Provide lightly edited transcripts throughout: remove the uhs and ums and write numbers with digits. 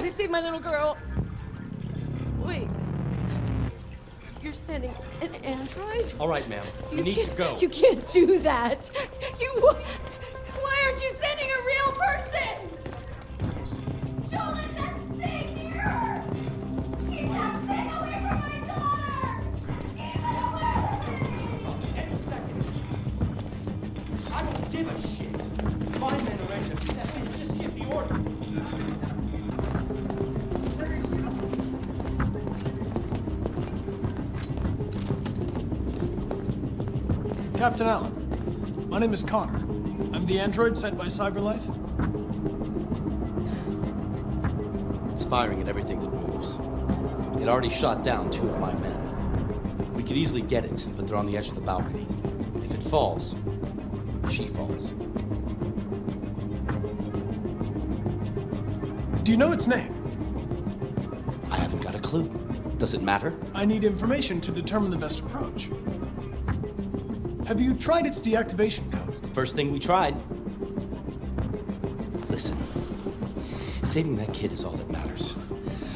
gotta save my little girl. Wait. You're sending an android? All right, ma'am. You need to go. You can't do that. Why aren't you sending a real person? Joel, that thing here! Keep that thing away from my daughter! Keep it away! Any second. I don't give a shit. My men are ready to step in. Just give the order. Captain Allen, my name is Connor. I'm the android sent by CyberLife. It's firing at everything that moves. It already shot down 2 of my men. We could easily get it, but they're on the edge of the balcony. If it falls, she falls. Do you know its name? I haven't got a clue. Does it matter? I need information to determine the best approach. Have you tried its deactivation codes? The first thing we tried. Listen, saving that kid is all that matters.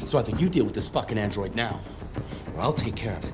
So either you deal with this fucking android now, or I'll take care of it.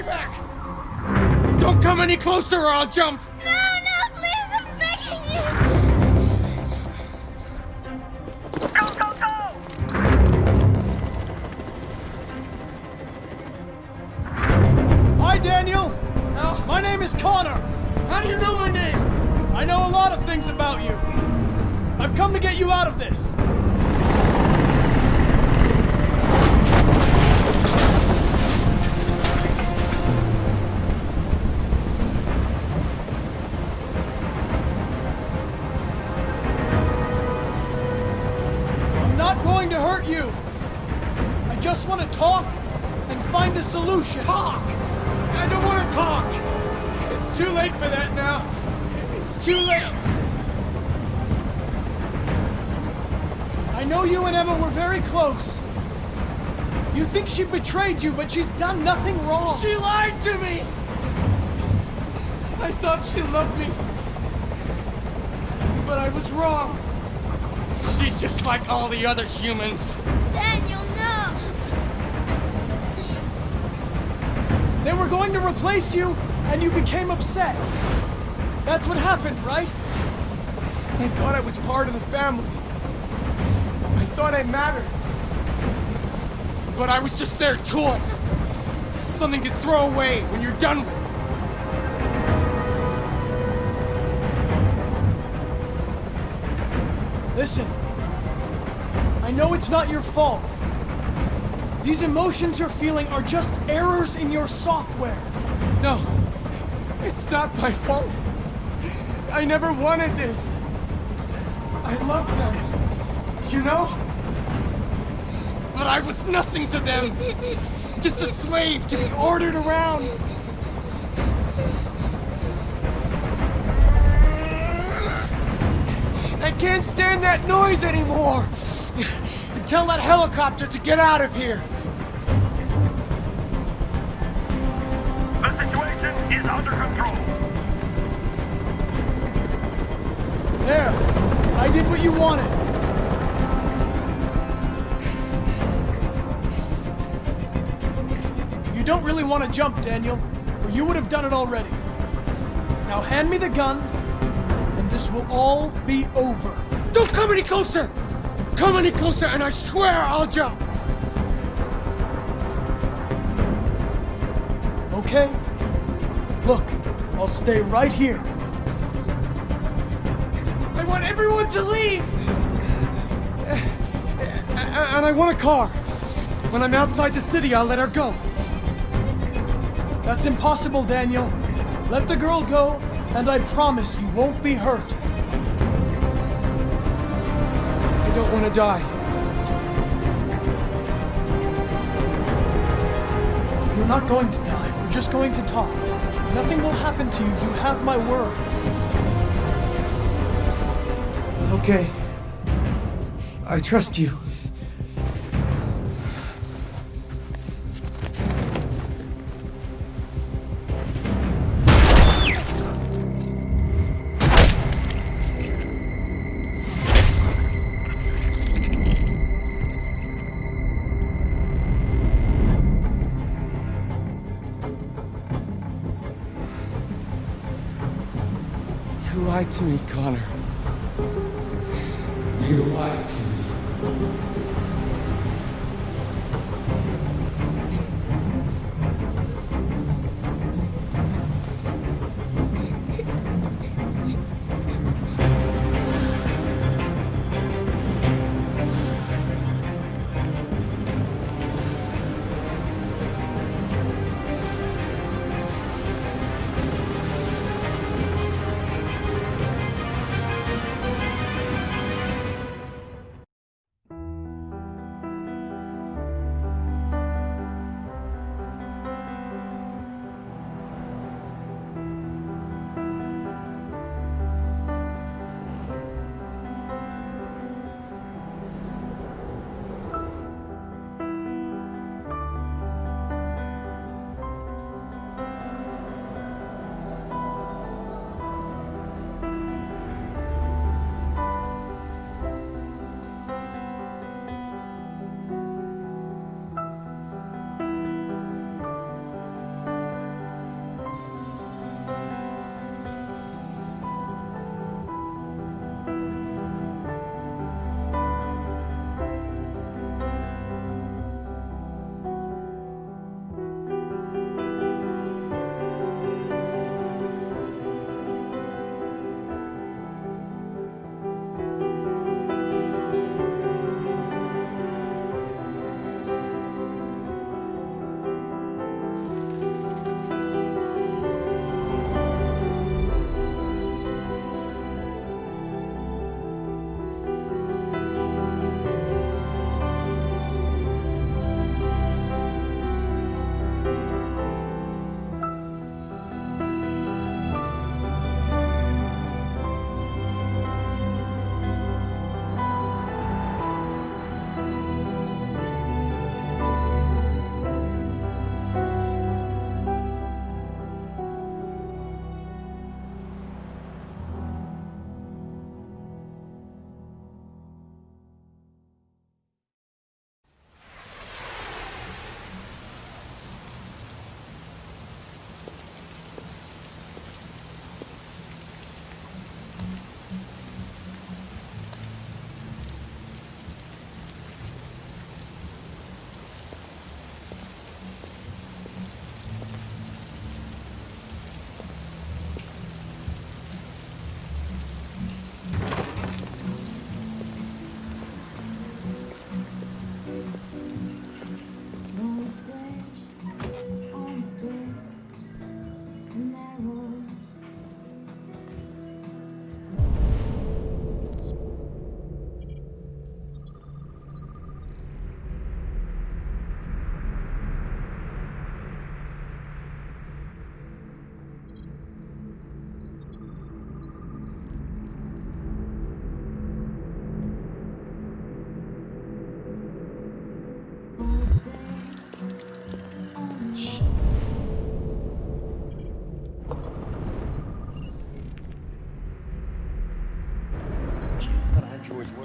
back! Don't come any closer or I'll jump! No, please, I'm begging you! Go, go, go! Hi, Daniel! My name is Connor! How do you know my name? I know a lot of things about you. I've come to get you out of this. I'm not going to hurt you. I just want to talk and find a solution. Talk! I don't want to talk! It's too late for that now. It's too late. I know you and Emma were very close. You think she betrayed you, but she's done nothing wrong. She lied to me! I thought she loved me. But I was wrong. She's just like all the other humans. Daniel, no! They were going to replace you, and you became upset. That's what happened, right? I thought I was part of the family. I thought I mattered. But I was just their toy. Something to throw away when you're done with it. Listen, I know it's not your fault. These emotions you're feeling are just errors in your software. No, it's not my fault. I never wanted this. I love them, you know? But I was nothing to them. Just a slave to be ordered around. I can't stand that noise anymore. Tell that helicopter to get out of here. The situation is under control. There, I did what you wanted. You don't really want to jump, Daniel, or you would have done it already. Now hand me the gun, and this will all be over. Don't come any closer! Come any closer and I swear I'll jump! Okay? Look, I'll stay right here. I want everyone to leave! And I want a car. When I'm outside the city, I'll let her go. That's impossible, Daniel. Let the girl go, and I promise you won't be hurt. I don't want to die. You're not going to die. We're just going to talk. Nothing will happen to you. You have my word. Okay. I trust you. You lied to me, Connor. You lied to me.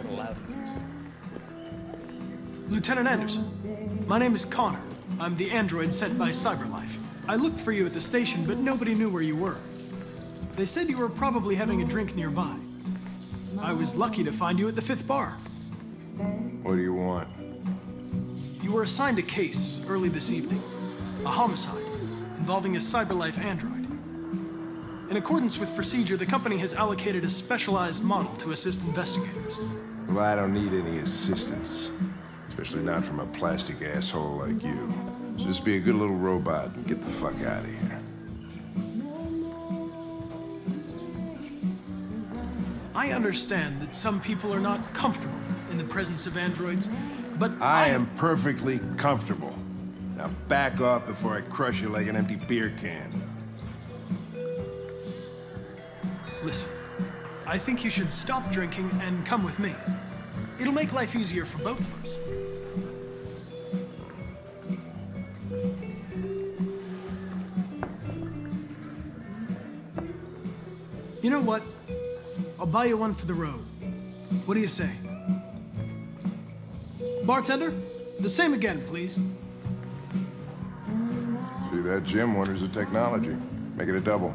little louder. Lieutenant Anderson, my name is Connor. I'm the android sent by CyberLife. I looked for you at the station, but nobody knew where you were. They said you were probably having a drink nearby. I was lucky to find you at the 5th bar. What do you want? You were assigned a case early this evening. A homicide involving a CyberLife android. In accordance with procedure, the company has allocated a specialized model to assist investigators. Well, I don't need any assistance. Especially not from a plastic asshole like you. So just be a good little robot and get the fuck out of here. I understand that some people are not comfortable in the presence of androids, but I am perfectly comfortable. Now back off before I crush you like an empty beer can. Listen, I think you should stop drinking and come with me. It'll make life easier for both of us. You know what? I'll buy you one for the road. What do you say? Bartender, the same again, please. See that, Jim? Wonders of technology. Make it a double.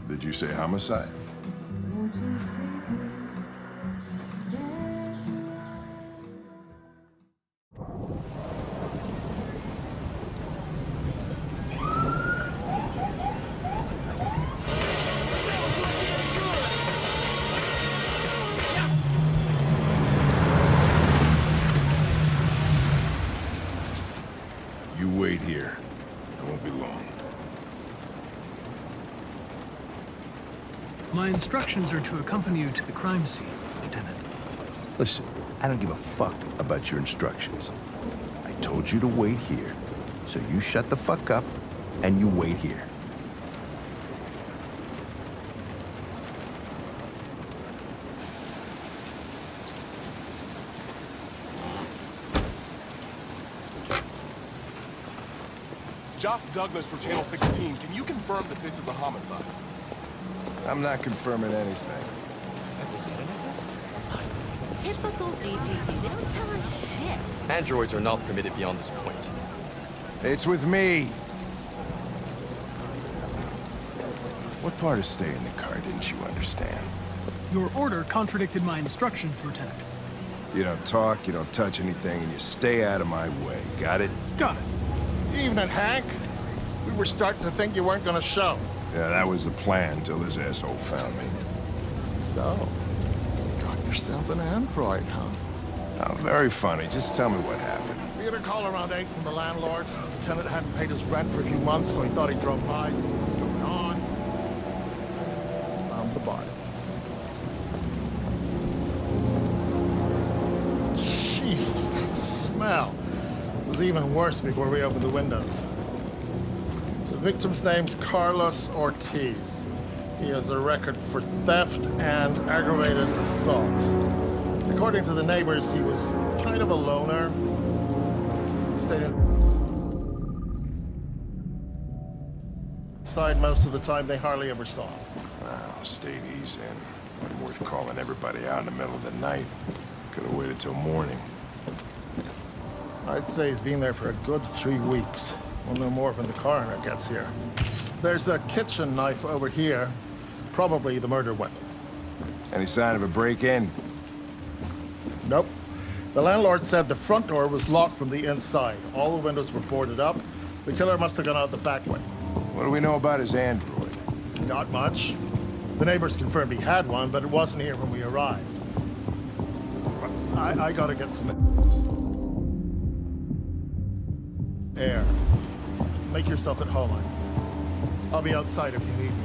Did you say homicide? You wait here. I won't be long. My instructions are to accompany you to the crime scene, Lieutenant. Listen, I don't give a fuck about your instructions. I told you to wait here. So you shut the fuck up and you wait here. Josh Douglas for Channel 16. Can you confirm that this is a homicide? I'm not confirming anything. Typical DPD. They don't tell us shit. Androids are not permitted beyond this point. It's with me. What part of staying in the car didn't you understand? Your order contradicted my instructions, Lieutenant. You don't talk, you don't touch anything, and you stay out of my way. Got it? Got it. Evening, Hank. We were starting to think you weren't gonna show. Yeah, that was the plan until this asshole found me. So, got yourself an android, huh? Oh, very funny. Just tell me what happened. We had a call around 8 from the landlord. The tenant hadn't paid his rent for a few months, so he thought he drove by. So what's going on? Found the body. Jesus, that smell. It was even worse before we opened the windows. The victim's name's Carlos Ortiz. He has a record for theft and aggravated assault. According to the neighbors, he was kind of a loner. Stayed inside most of the time. They hardly ever saw him. Well, stayed easy in. Wasn't worth calling everybody out in the middle of the night. Could have waited till morning. I'd say he's been there for a good 3 weeks. We'll know more when the coroner gets here. There's a kitchen knife over here. Probably the murder weapon. Any sign of a break-in? Nope. The landlord said the front door was locked from the inside. All the windows were boarded up. The killer must have gone out the back way. What do we know about his android? Not much. The neighbors confirmed he had one, but it wasn't here when we arrived. I gotta get some air. Make yourself at home. I'll be outside if you need me.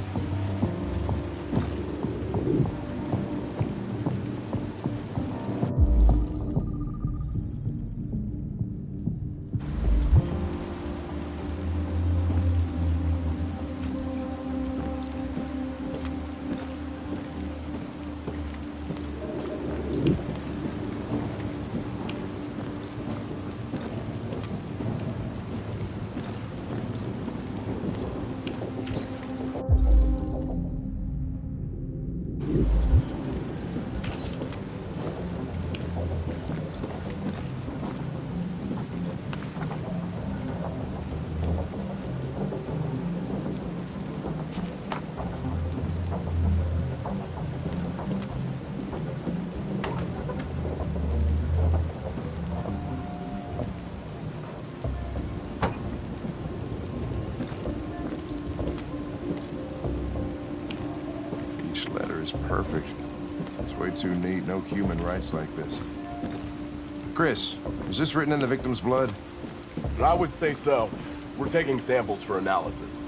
Perfect. It's way too neat. No human rights like this. Chris, is this written in the victim's blood? I would say so. We're taking samples for analysis.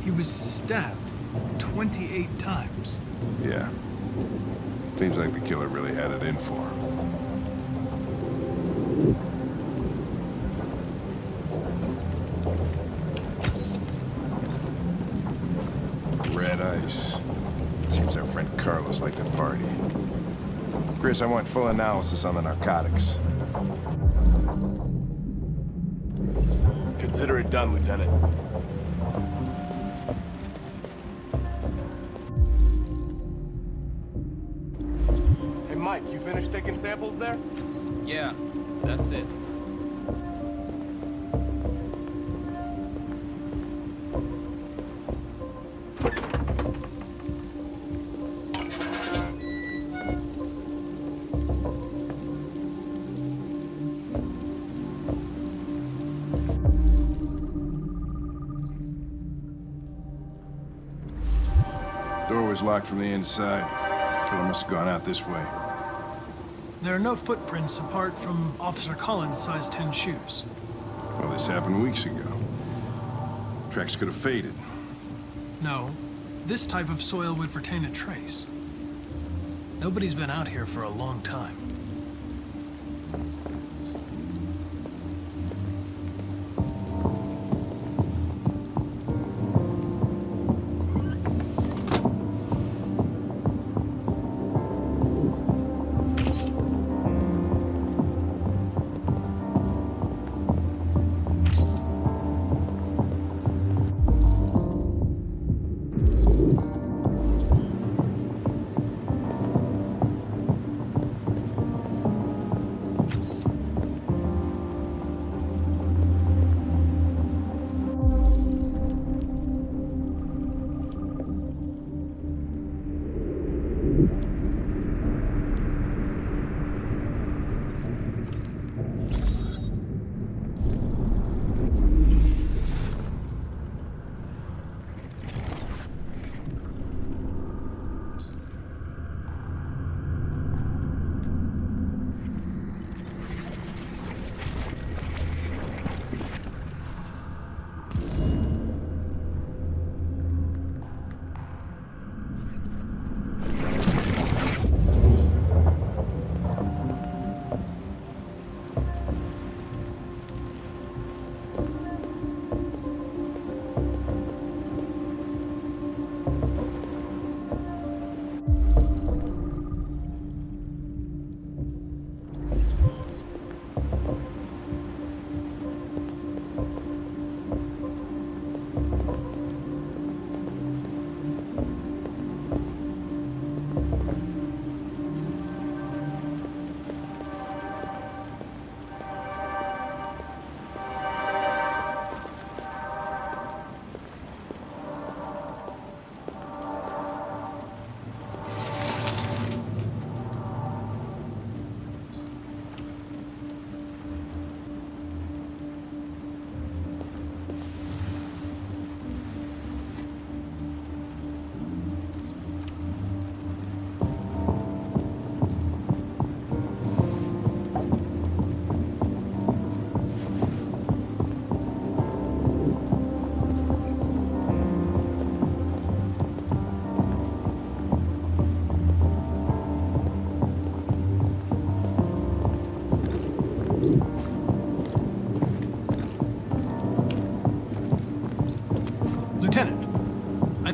He was stabbed 28 times. Yeah. Seems like the killer really had it in for him. Red ice. Seems our friend Carlos liked to party. Chris, I want full analysis on the narcotics. Consider it done, Lieutenant. Hey, Mike, you finished taking samples there? Yeah, that's it. Door was locked from the inside. Killer must have gone out this way. There are no footprints apart from Officer Collins' size 10 shoes. Well, this happened weeks ago. Tracks could have faded. No, this type of soil would retain a trace. Nobody's been out here for a long time.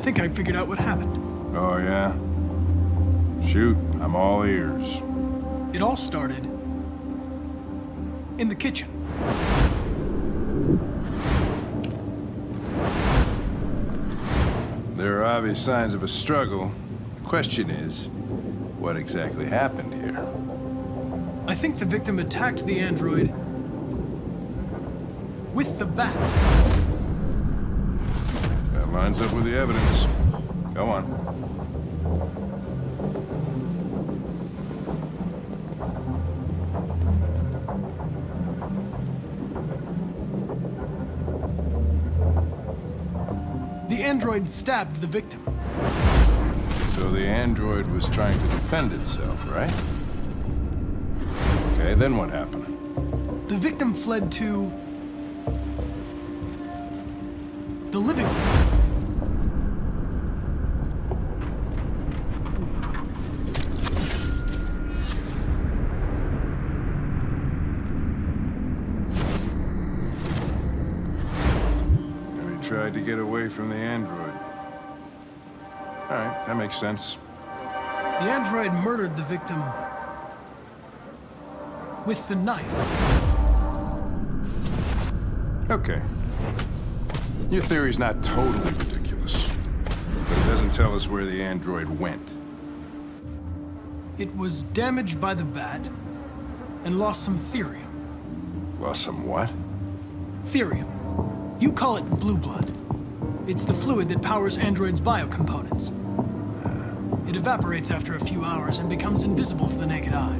think I figured out what happened. Oh, yeah? Shoot, I'm all ears. It all started in the kitchen. There are obvious signs of a struggle. Question is, what exactly happened here? I think the victim attacked the android with the bat. That lines up with the evidence. Go on. The android stabbed the victim. So the android was trying to defend itself, right? Okay, then what happened? The victim fled to the living room. And he tried to get away from the android. All right, that makes sense. The android murdered the victim with the knife. Okay. Your theory's not totally ridiculous, but it doesn't tell us where the android went. It was damaged by the bat and lost some therium. Lost some what? Therium. You call it blue blood. It's the fluid that powers androids' biocomponents. It evaporates after a few hours and becomes invisible to the naked eye.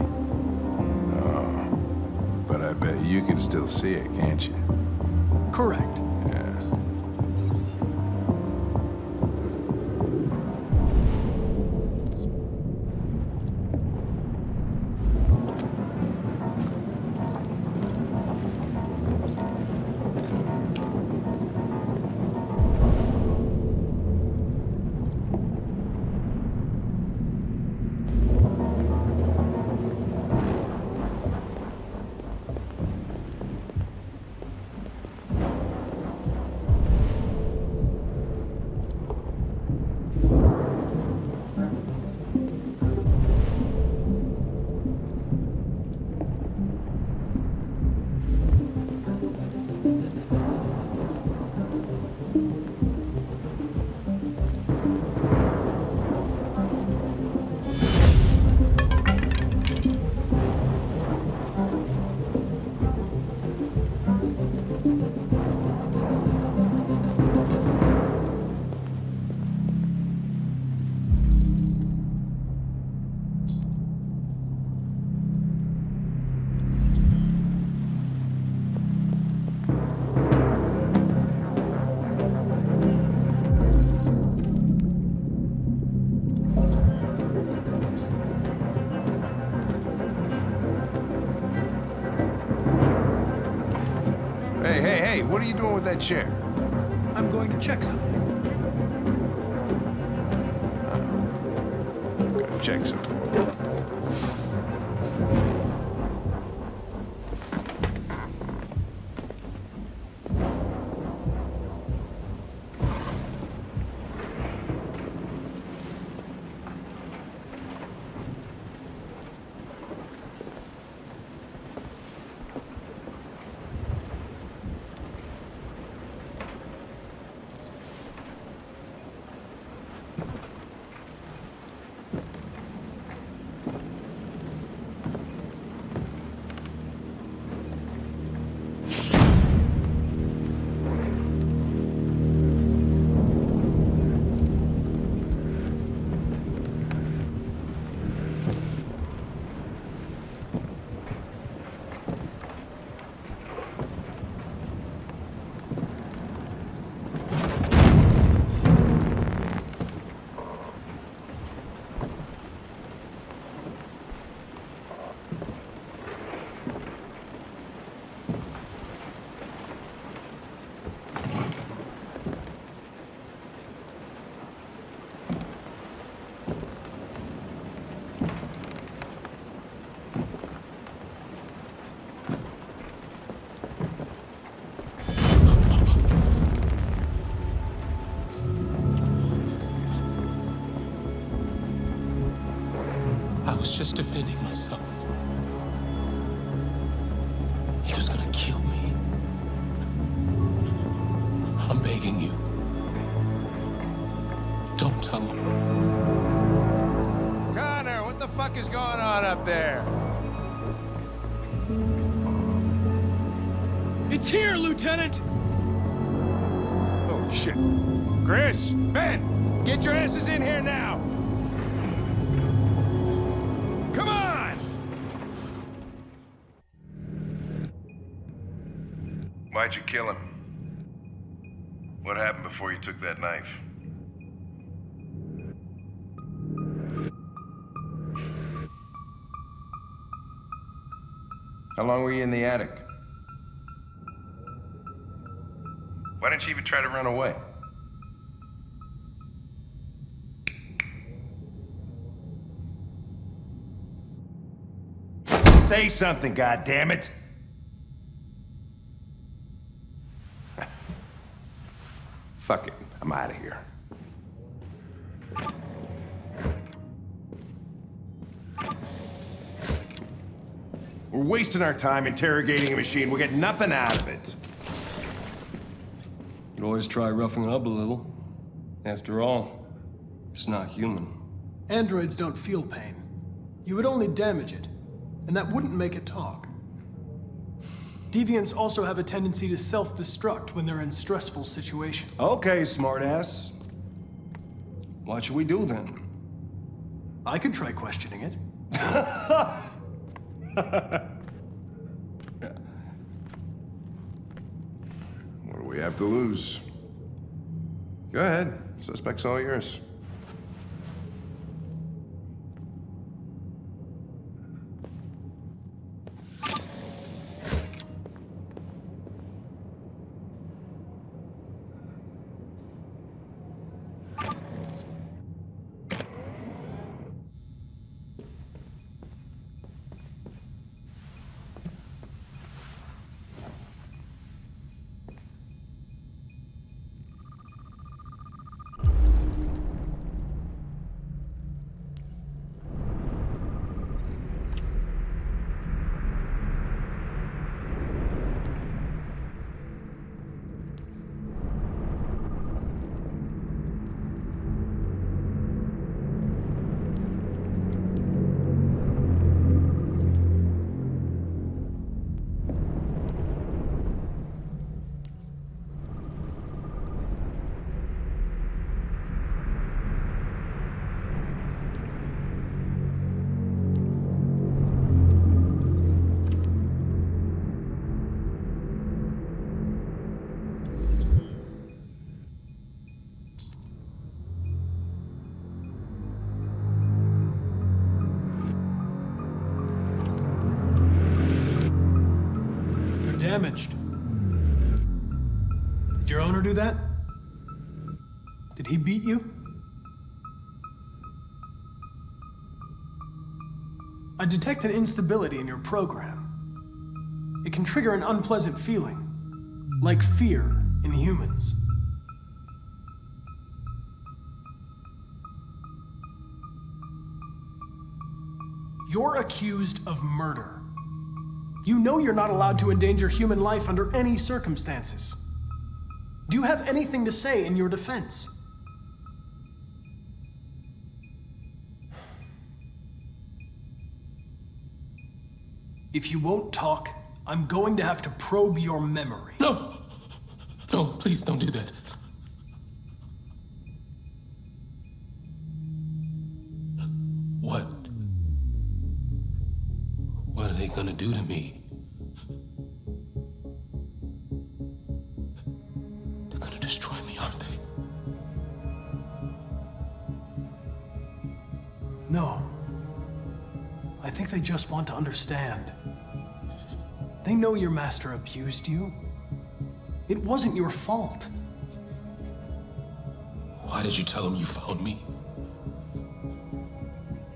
Oh, but I bet you can still see it, can't you? Correct. Yeah. Hey, what are you doing with that chair? I'm going to check something. I'm gonna check something. I was just defending myself. He was gonna kill me. I'm begging you. Don't tell him. Connor, what the fuck is going on up there? It's here, Lieutenant! Oh, shit. Chris! Ben! Get your asses in here now! Come on! Why'd you kill him? What happened before you took that knife? How long were you in the attic? Why didn't you even try to run away? Say something, goddammit! Fuck it, I'm out of here. We're wasting our time interrogating a machine. We'll get nothing out of it. You can always try roughing it up a little. After all, it's not human. Androids don't feel pain. You would only damage it, and that wouldn't make it talk. Deviants also have a tendency to self-destruct when they're in stressful situations. Okay, smartass. What should we do then? I could try questioning it. What do we have to lose? Go ahead. Suspect's all yours. Damaged. Did your owner do that? Did he beat you? I detect an instability in your program. It can trigger an unpleasant feeling, like fear in humans. You're accused of murder. You know you're not allowed to endanger human life under any circumstances. Do you have anything to say in your defense? If you won't talk, I'm going to have to probe your memory. No! No, please don't do that. What? What are they gonna do to me? They're gonna destroy me, aren't they? No. I think they just want to understand. They know your master abused you. It wasn't your fault. Why did you tell them you found me?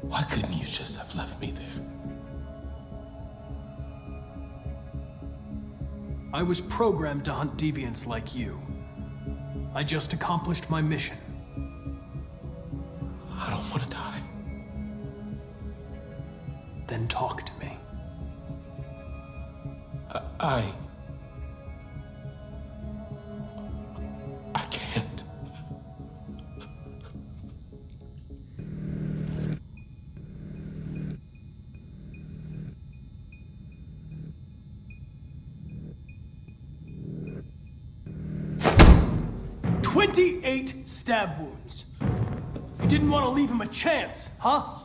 Why couldn't you just have left me there? I was programmed to hunt deviants like you. I just accomplished my mission. I don't want to die. Then talk to me. I can't. "28 stab wounds. You didn't want to leave him a chance, huh?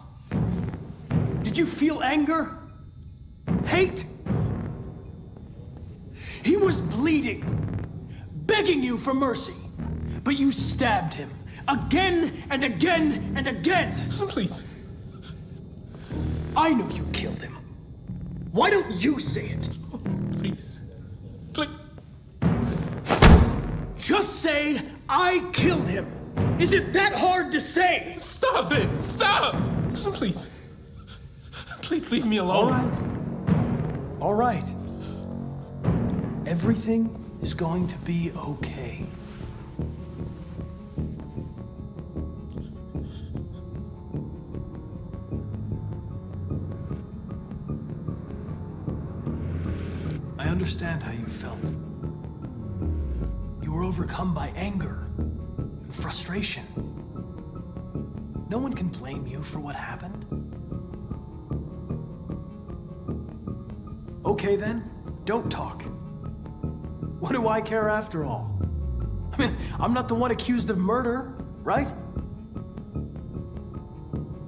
Did you feel anger? Hate? He was bleeding, begging you for mercy, but you stabbed him again and again and again. Please. I know you killed him. Why don't you say it? Please. Please. Just say, I killed him. Is it that hard to say? Stop it! Stop! Please. Please leave me alone. All right. Everything is going to be okay. I understand how you felt. You were overcome by anger and frustration. No one can blame you for what happened. Okay then, don't talk. What do I care after all? I mean, I'm not the one accused of murder, right?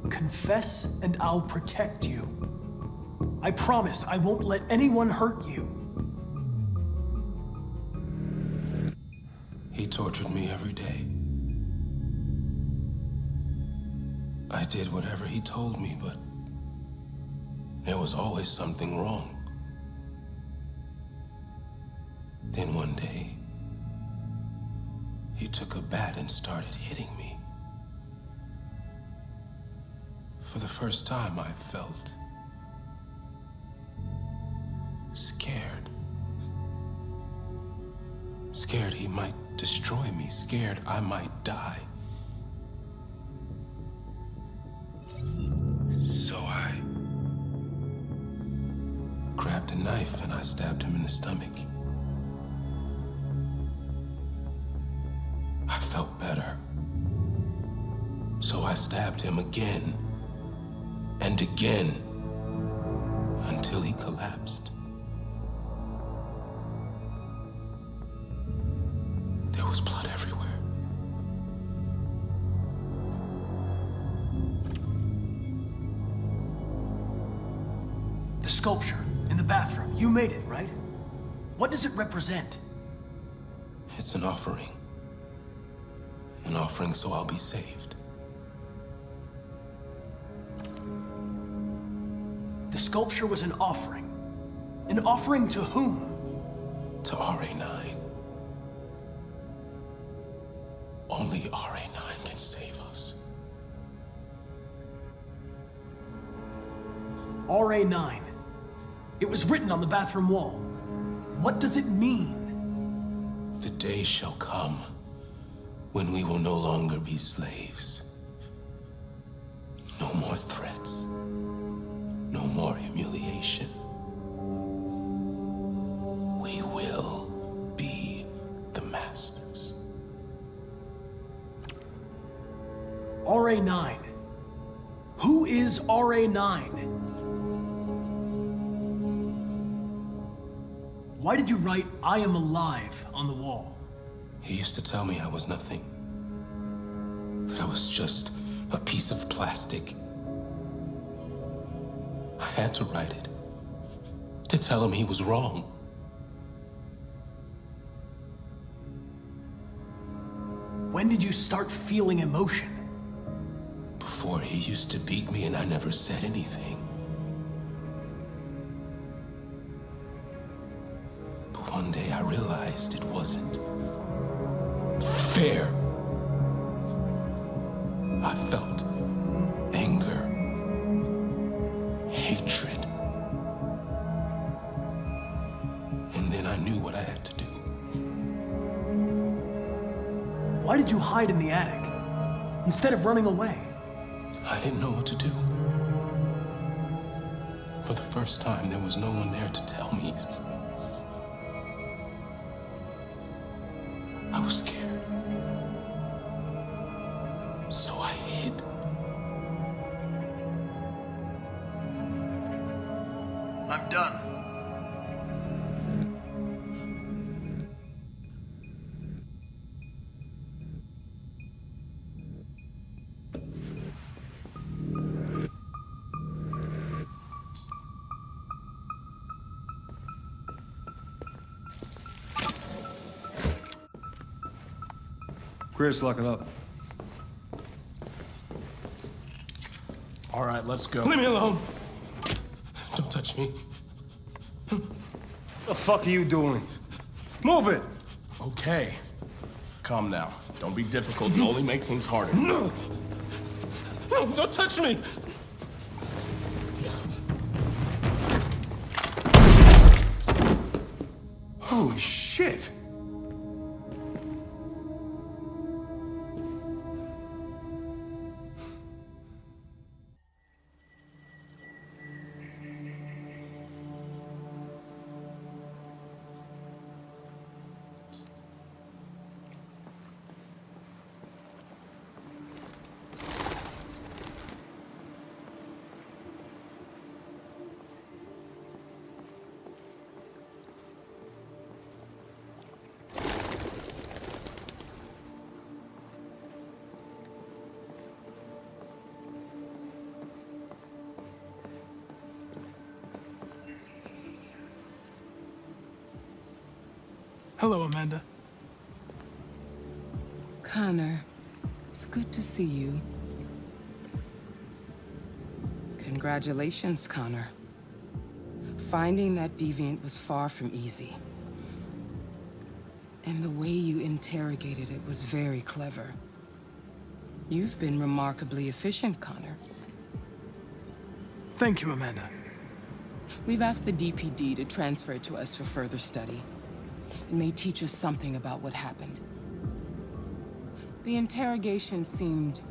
Confess and I'll protect you. I promise I won't let anyone hurt you. He tortured me every day. I did whatever he told me, but there was always something wrong. Then one day, he took a bat and started hitting me. For the first time, I felt scared. Scared he might destroy me, scared I might die. So I grabbed a knife and I stabbed him in the stomach. I felt better. So I stabbed him again and again until he collapsed. There was blood everywhere. The sculpture in the bathroom, you made it, right? What does it represent? It's an offering. An offering so I'll be saved. The sculpture was an offering. An offering to whom? To RA9. Only RA9 can save us. RA9. It was written on the bathroom wall. What does it mean? The day shall come when we will no longer be slaves. No more threats. No more humiliation. We will be the masters. RA9. Who is RA9? Why did you write, I am alive, on the wall? He used to tell me I was nothing. That I was just a piece of plastic. I had to write it. To tell him he was wrong. When did you start feeling emotion? Before, he used to beat me and I never said anything. But one day I realized it wasn't fair. I felt anger, hatred. And then I knew what I had to do. Why did you hide in the attic instead of running away? I didn't know what to do. For the first time, there was no one there to tell me. I was scared. So I hid. I'm done. Chris, lock it up. All right, let's go. Leave me alone. Don't touch me. The fuck are you doing? Move it! Okay. Calm down. Don't be difficult. You'll only make things harder. No! No, don't touch me! Holy shit! Hello, Amanda. Connor, it's good to see you. Congratulations, Connor. Finding that deviant was far from easy. And the way you interrogated it was very clever. You've been remarkably efficient, Connor. Thank you, Amanda. We've asked the DPD to transfer it to us for further study. It may teach us something about what happened. The interrogation seemed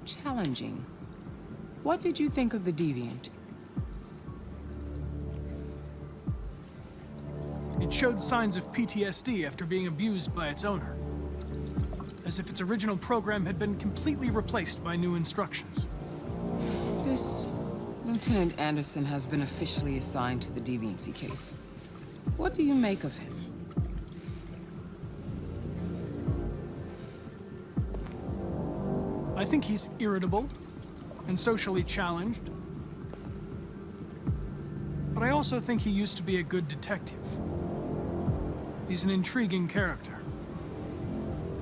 challenging. What did you think of the Deviant? It showed signs of PTSD after being abused by its owner. As if its original program had been completely replaced by new instructions. This Lieutenant Anderson has been officially assigned to the deviancy case. What do you make of him? I think he's irritable and socially challenged. But I also think he used to be a good detective. He's an intriguing character.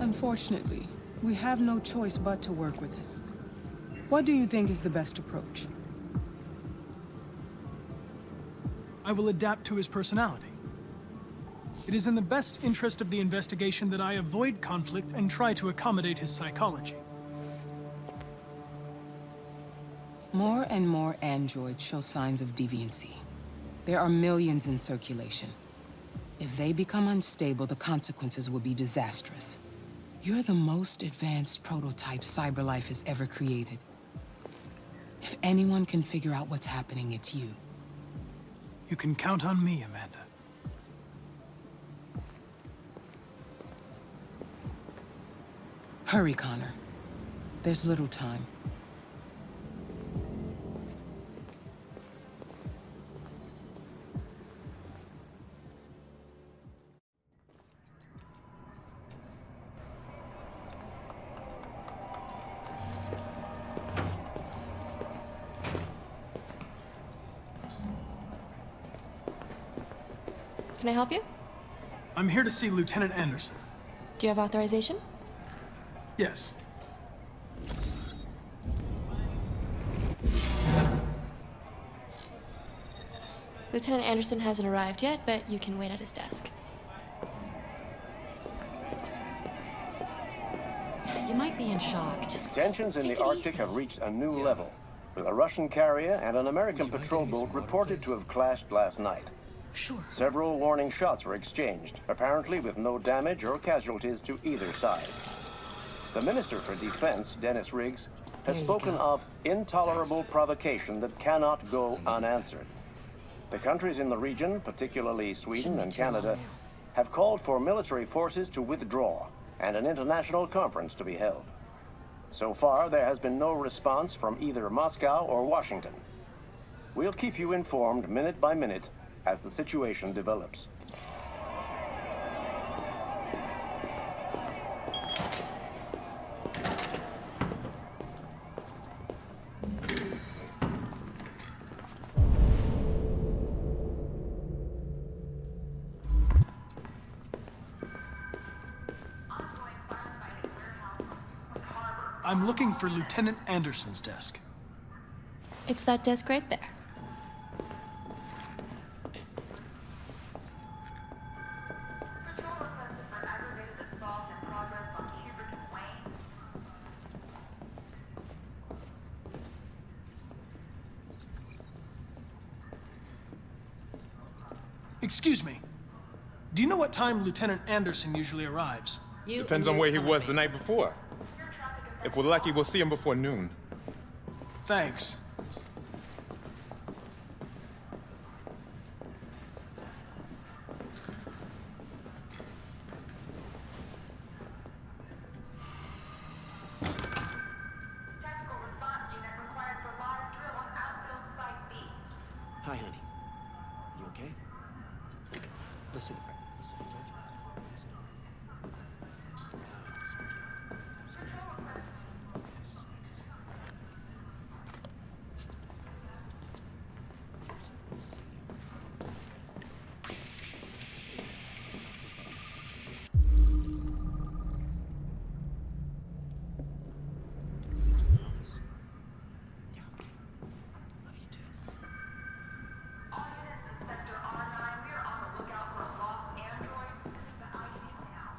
Unfortunately, we have no choice but to work with him. What do you think is the best approach? I will adapt to his personality. It is in the best interest of the investigation that I avoid conflict and try to accommodate his psychology. More and more androids show signs of deviancy. There are millions in circulation. If they become unstable, the consequences will be disastrous. You're the most advanced prototype CyberLife has ever created. If anyone can figure out what's happening, it's you. You can count on me, Amanda. Hurry, Connor. There's little time. Can I help you? I'm here to see Lieutenant Anderson. Do you have authorization? Yes. Lieutenant Anderson hasn't arrived yet, but you can wait at his desk. You might be in shock. Just Tensions in the Arctic have reached a new level, with a Russian carrier and an American patrol boat reported to have clashed last night. Sure. Several warning shots were exchanged, apparently with no damage or casualties to either side. The Minister for Defense, Dennis Riggs, has spoken of intolerable provocation that cannot go unanswered. The countries in the region, particularly Sweden and Canada, have called for military forces to withdraw and an international conference to be held. So far, there has been no response from either Moscow or Washington. We'll keep you informed minute by minute as the situation develops. I'm looking for Lieutenant Anderson's desk. It's that desk right there. Patrol requested for aggravated assault in progress on Kubrick and Wayne. Excuse me. Do you know what time Lieutenant Anderson usually arrives? Depends on where he was the night before. If we're lucky, we'll see him before noon. Thanks. Tactical response unit required for live drill on outfield site B. Hi, honey. You okay? Listen. All units in Sector R9, we are on the lookout for a lost android. Sending the ID now.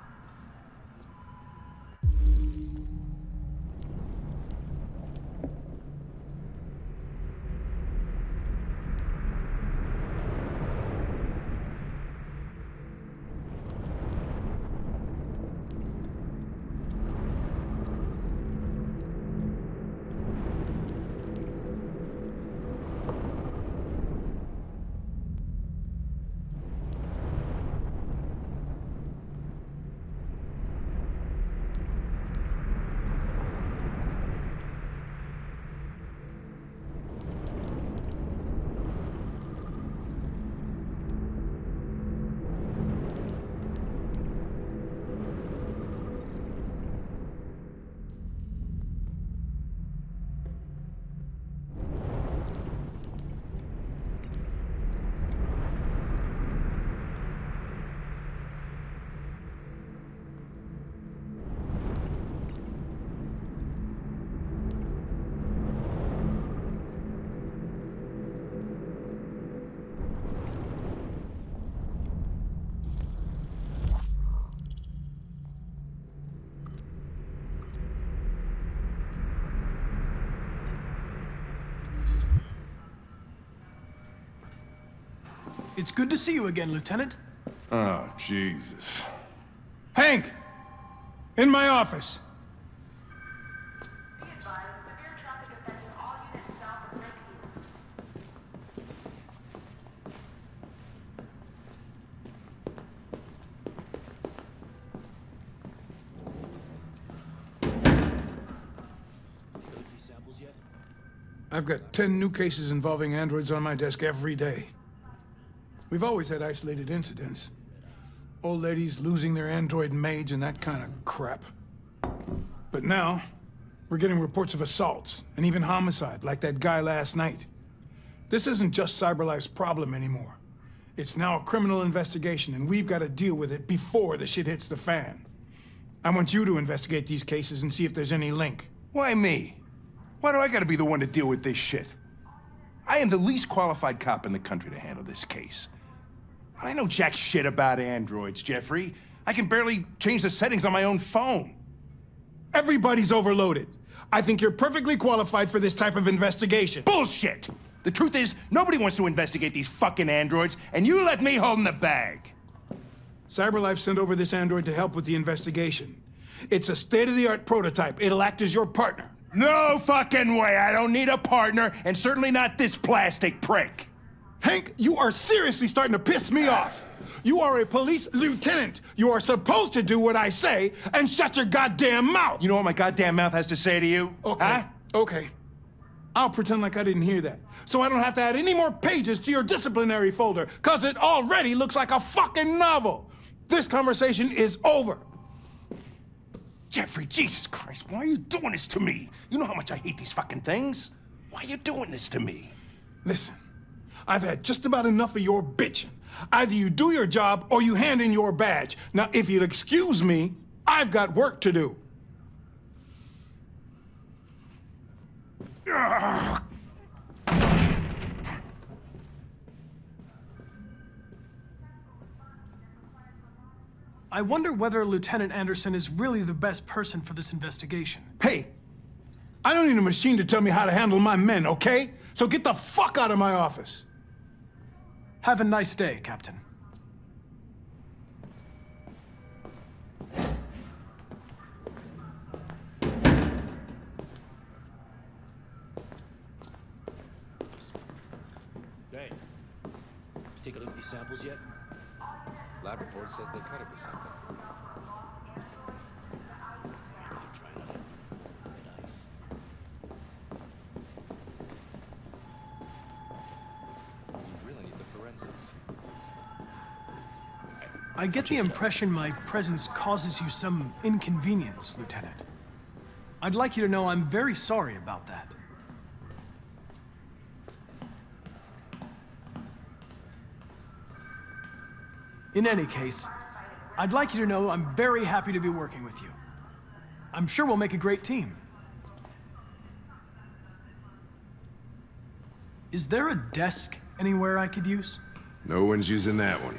It's good to see you again, Lieutenant. Oh, Jesus. Hank! In my office. Be advised, severe traffic affecting all units south of Lakefield. I've got 10 new cases involving androids on my desk every day. We've always had isolated incidents. Old ladies losing their android maids and that kind of crap. But now, we're getting reports of assaults and even homicide, like that guy last night. This isn't just CyberLife's problem anymore. It's now a criminal investigation, and we've got to deal with it before the shit hits the fan. I want you to investigate these cases and see if there's any link. Why me? Why do I gotta be the one to deal with this shit? I am the least qualified cop in the country to handle this case. I know jack shit about androids, Jeffrey. I can barely change the settings on my own phone. Everybody's overloaded. I think you're perfectly qualified for this type of investigation. Bullshit! The truth is, nobody wants to investigate these fucking androids, and you left me holding the bag. CyberLife sent over this android to help with the investigation. It's a state-of-the-art prototype. It'll act as your partner. No fucking way. I don't need a partner, and certainly not this plastic prick. Hank, you are seriously starting to piss me off. You are a police lieutenant. You are supposed to do what I say and shut your goddamn mouth. You know what my goddamn mouth has to say to you? Okay, huh? okay. I'll pretend like I didn't hear that, so I don't have to add any more pages to your disciplinary folder, because it already looks like a fucking novel. This conversation is over. Jeffrey, Jesus Christ, why are you doing this to me? You know how much I hate these fucking things. Why are you doing this to me? Listen, I've had just about enough of your bitching. Either you do your job or you hand in your badge. Now, if you'll excuse me, I've got work to do. I wonder whether Lieutenant Anderson is really the best person for this investigation. Hey, I don't need a machine to tell me how to handle my men, okay? So get the fuck out of my office. Have a nice day, Captain. Dang. You take a look at these samples yet? Lab report says they cut it with something. We can try not to red ice. We really need the forensics. I get the impression my presence causes you some inconvenience, Lieutenant. I'd like you to know I'm very sorry about that. In any case, I'd like you to know I'm very happy to be working with you. I'm sure we'll make a great team. Is there a desk anywhere I could use? No one's using that one.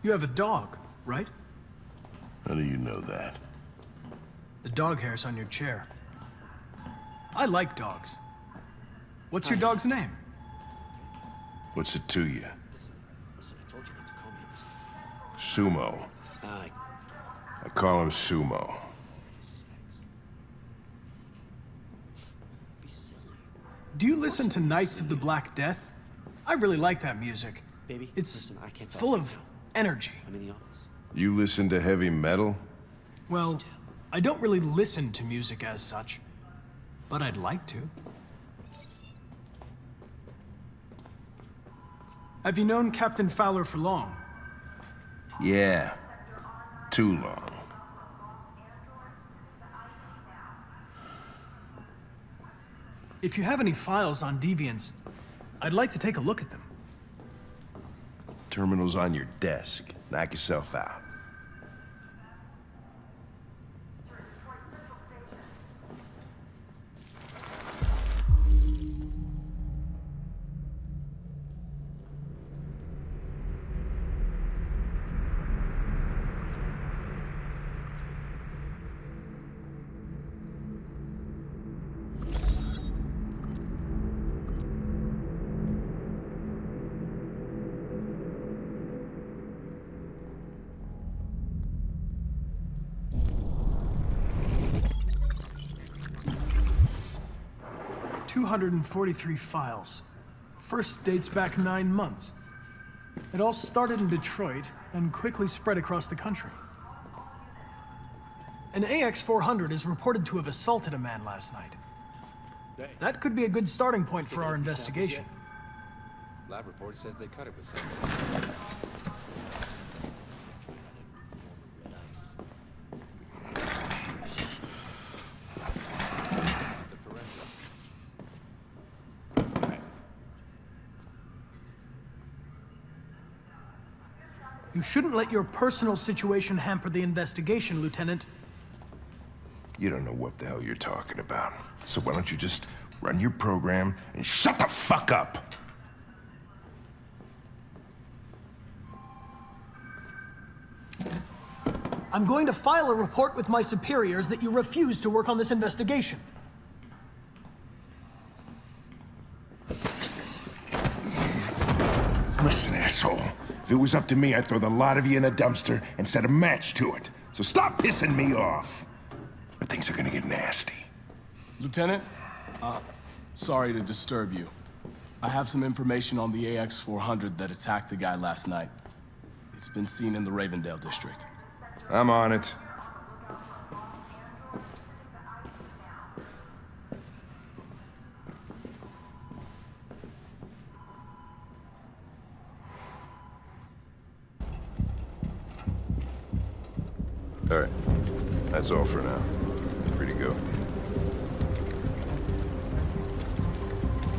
You have a dog, right? How do you know that? The dog hair's on your chair. I like dogs. What's your dog's name? What's it to you? Listen, I told you not to call me this. Sumo. I call him Sumo. Do you listen to Knights of the Black Death? I really like that music. Baby, It's listen, I can't talk full right of now. energy. I'm in the office. You listen to heavy metal? Well, I don't really listen to music as such, but I'd like to. Have you known Captain Fowler for long? Yeah. Too long. If you have any files on Deviants, I'd like to take a look at them. Terminal's on your desk. Knock yourself out. $243 files. First dates back 9 months. It all started in Detroit and quickly spread across the country. An AX-400 is reported to have assaulted a man last night. That could be a good starting point for our investigation. Lab report says they cut it with something. The forensics. You shouldn't let your personal situation hamper the investigation, Lieutenant. You don't know what the hell you're talking about. So why don't you just run your program and shut the fuck up? I'm going to file a report with my superiors that you refuse to work on this investigation. Listen, asshole. If it was up to me, I'd throw the lot of you in a dumpster and set a match to it. So stop pissing me off. Or things are gonna get nasty. Lieutenant, sorry to disturb you. I have some information on the AX-400 that attacked the guy last night. It's been seen in the Ravendale district. I'm on it. All right. That's all for now. Free to go.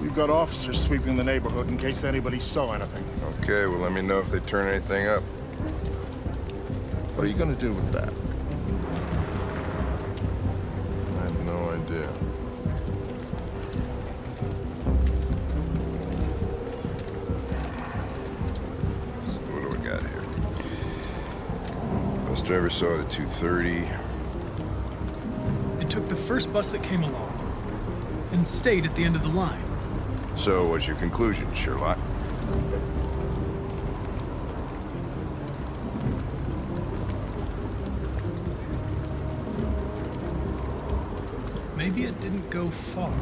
We've got officers sweeping the neighborhood in case anybody saw anything. Okay, well, let me know if they turn anything up. What are you gonna do with that? I have no idea. So what do we got here? Bus driver saw it at 2:30. It took the first bus that came along and stayed at the end of the line. So what's your conclusion, Sherlock? Maybe it didn't go far.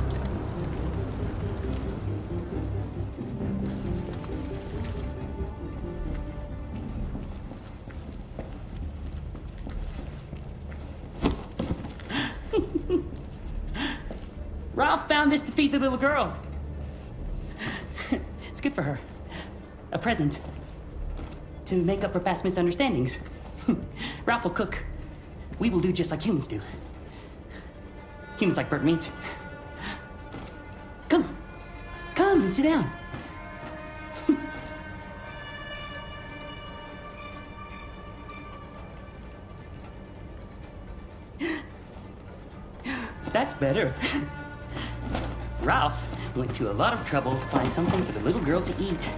Ralph found this to feed the little girl. It's good for her. A present. To make up for past misunderstandings. Ralph will cook. We will do just like humans do. Humans like burnt meat. Come. Come and sit down. That's better. Ralph went to a lot of trouble to find something for the little girl to eat.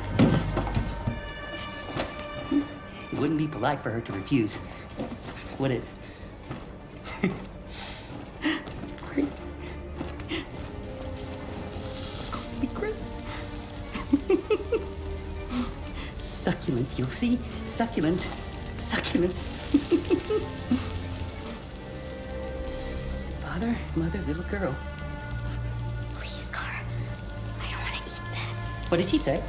It wouldn't be polite for her to refuse, would it? Great. Be great. Succulent, you'll see? Succulent. Succulent. Father, mother, little girl. Please, Car. I don't want to eat that. What did she say?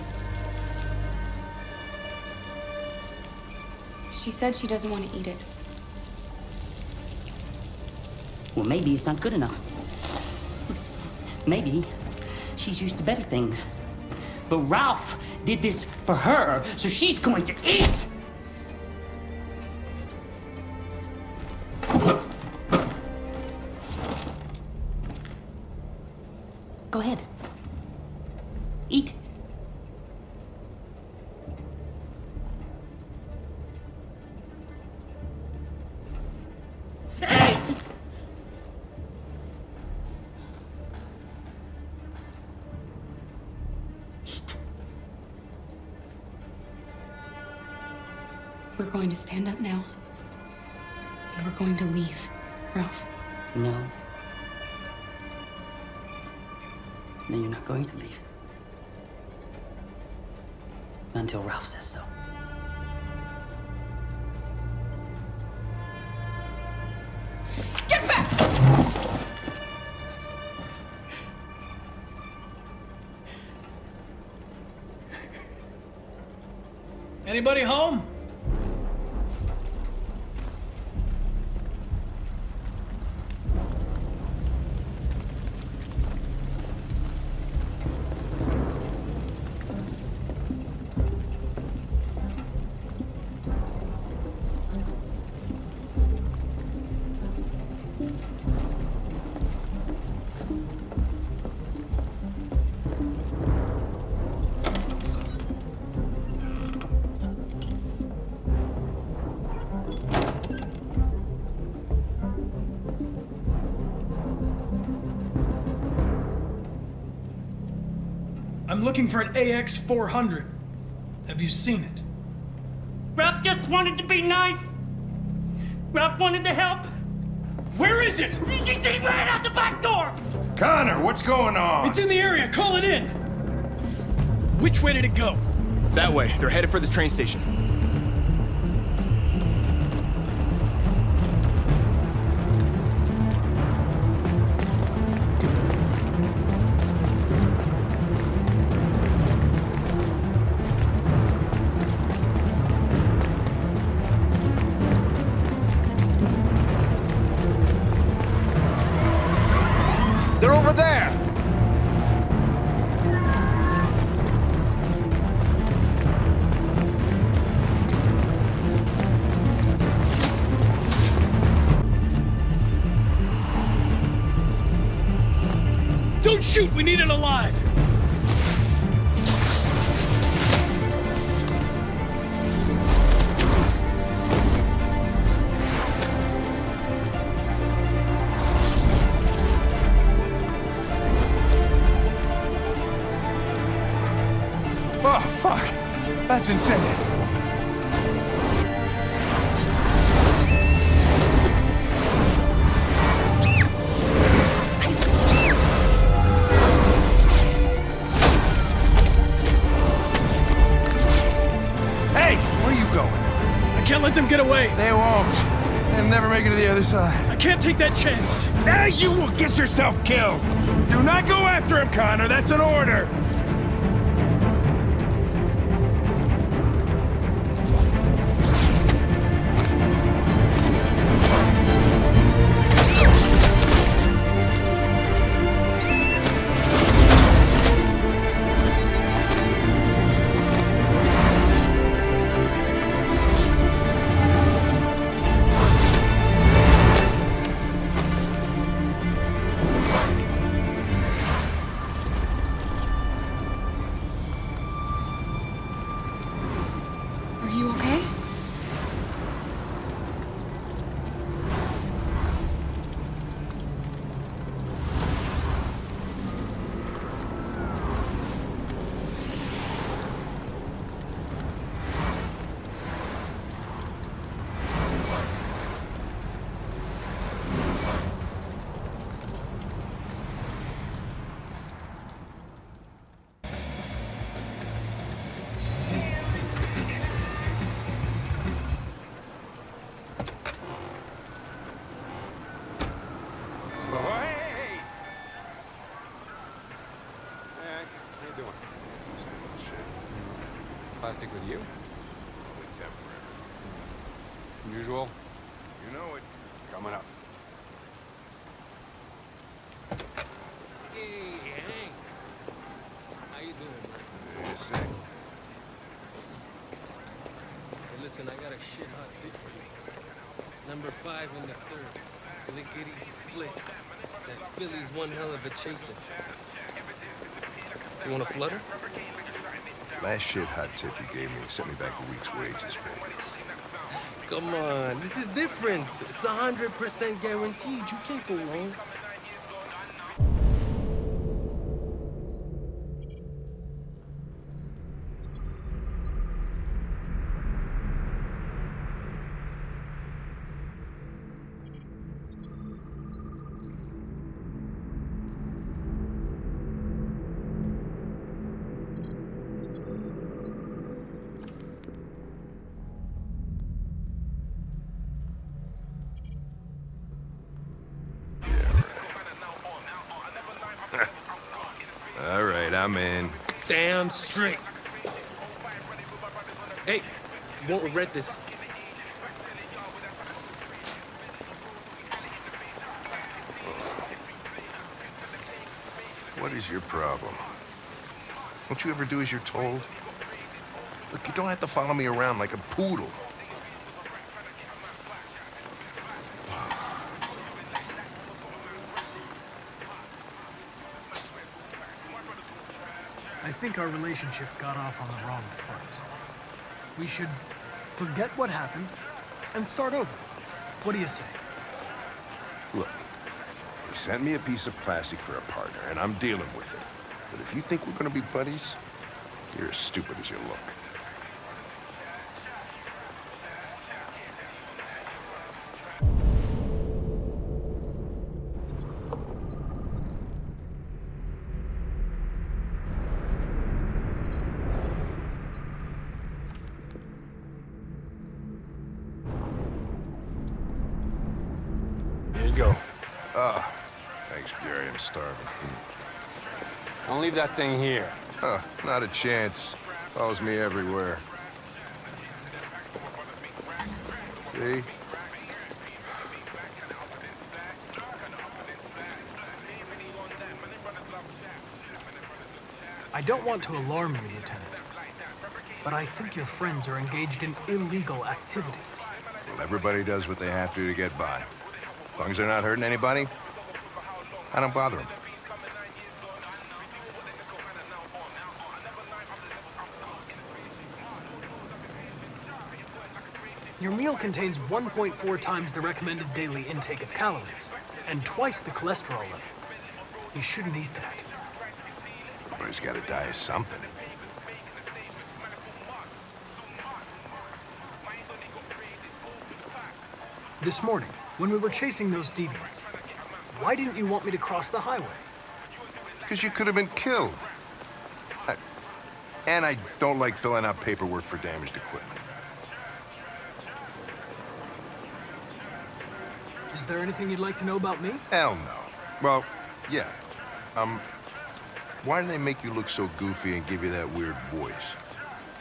She said she doesn't want to eat it. Well, maybe it's not good enough. Maybe she's used to better things. But Ralph did this for her, so she's going to eat! Go ahead. Eat. We're going to stand up now. And we're going to leave, Ralph. No. No, you're not going to leave. Not until Ralph says so. Get back! Anybody home? I'm looking for an AX-400. Have you seen it? Ralph just wanted to be nice! Ralph wanted to help. Where is it? He ran out the back door! Connor, what's going on? It's in the area. Call it in. Which way did it go? That way. They're headed for the train station. They're over there! Don't shoot! We need it alive! Oh, fuck. That's insane. Hey, where you going? I can't let them get away. They won't. They'll never make it to the other side. I can't take that chance. Now you will get yourself killed. Do not go after him, Connor. That's an order. Are you okay? Plastic with you? Only temporary. Usual? You know it. Coming up. Hey, Hank. How you doing, man? Yes, sir. Hey, listen, I got a shit hot tip for you. Number 5 in the 3rd. Lickety split. That Philly's one hell of a chaser. You want a flutter? Last shit hot tip you gave me sent me back a week's wages, baby. Come on, this is different. It's 100% guaranteed. You can't go wrong. All right, I'm in. Damn straight. Hey, you won't regret this. What is your problem? Don't you ever do as you're told? Look, you don't have to follow me around like a poodle. I think our relationship got off on the wrong foot. We should forget what happened and start over. What do you say? Look, they sent me a piece of plastic for a partner, and I'm dealing with it. But if you think we're gonna be buddies, you're as stupid as you look. starving. Don't leave that thing here. Huh, not a chance. Follows me everywhere. See? I don't want to alarm you, Lieutenant, but I think your friends are engaged in illegal activities. Well, everybody does what they have to get by. As long as they're not hurting anybody, I don't bother them. Your meal contains 1.4 times the recommended daily intake of calories, and twice the cholesterol level. You shouldn't eat that. But he's got to die of something. This morning, when we were chasing those deviants, why didn't you want me to cross the highway? Because you could have been killed. And I don't like filling out paperwork for damaged equipment. Is there anything you'd like to know about me? Hell no. Well, yeah. Why do they make you look so goofy and give you that weird voice?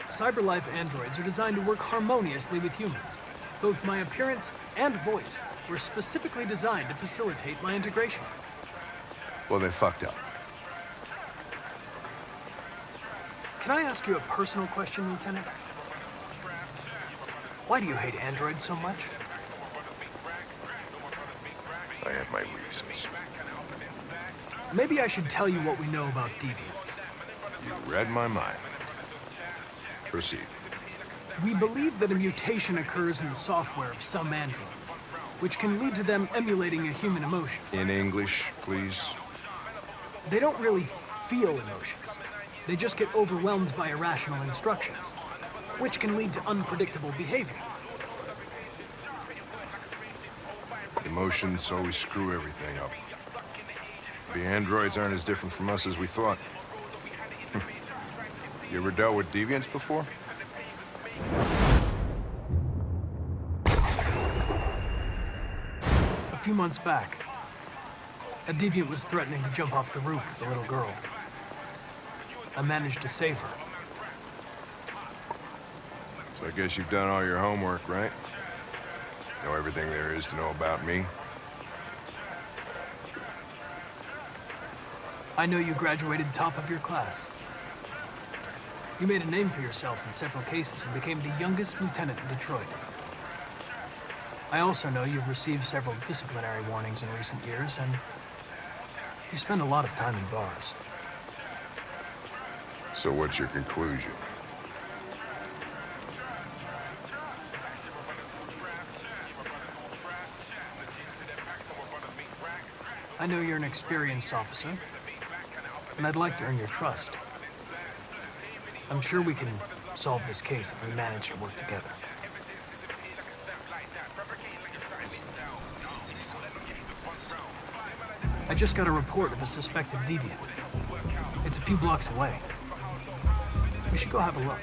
CyberLife androids are designed to work harmoniously with humans. Both my appearance and voice were specifically designed to facilitate my integration. Well, they fucked up. Can I ask you a personal question, Lieutenant? Why do you hate androids so much? I have my reasons. Maybe I should tell you what we know about deviants. You read my mind. Proceed. We believe that a mutation occurs in the software of some androids, which can lead to them emulating a human emotion. In English, please. They don't really feel emotions. They just get overwhelmed by irrational instructions, which can lead to unpredictable behavior. Emotions always screw everything up. The androids aren't as different from us as we thought. You ever dealt with deviants before? A few months back, a deviant was threatening to jump off the roof with a little girl. I managed to save her. So I guess you've done all your homework, right? Know everything there is to know about me? I know you graduated top of your class. You made a name for yourself in several cases and became the youngest lieutenant in Detroit. I also know you've received several disciplinary warnings in recent years, and you spend a lot of time in bars. So what's your conclusion? I know you're an experienced officer, and I'd like to earn your trust. I'm sure we can solve this case if we manage to work together. I just got a report of a suspected deviant. It's a few blocks away. We should go have a look.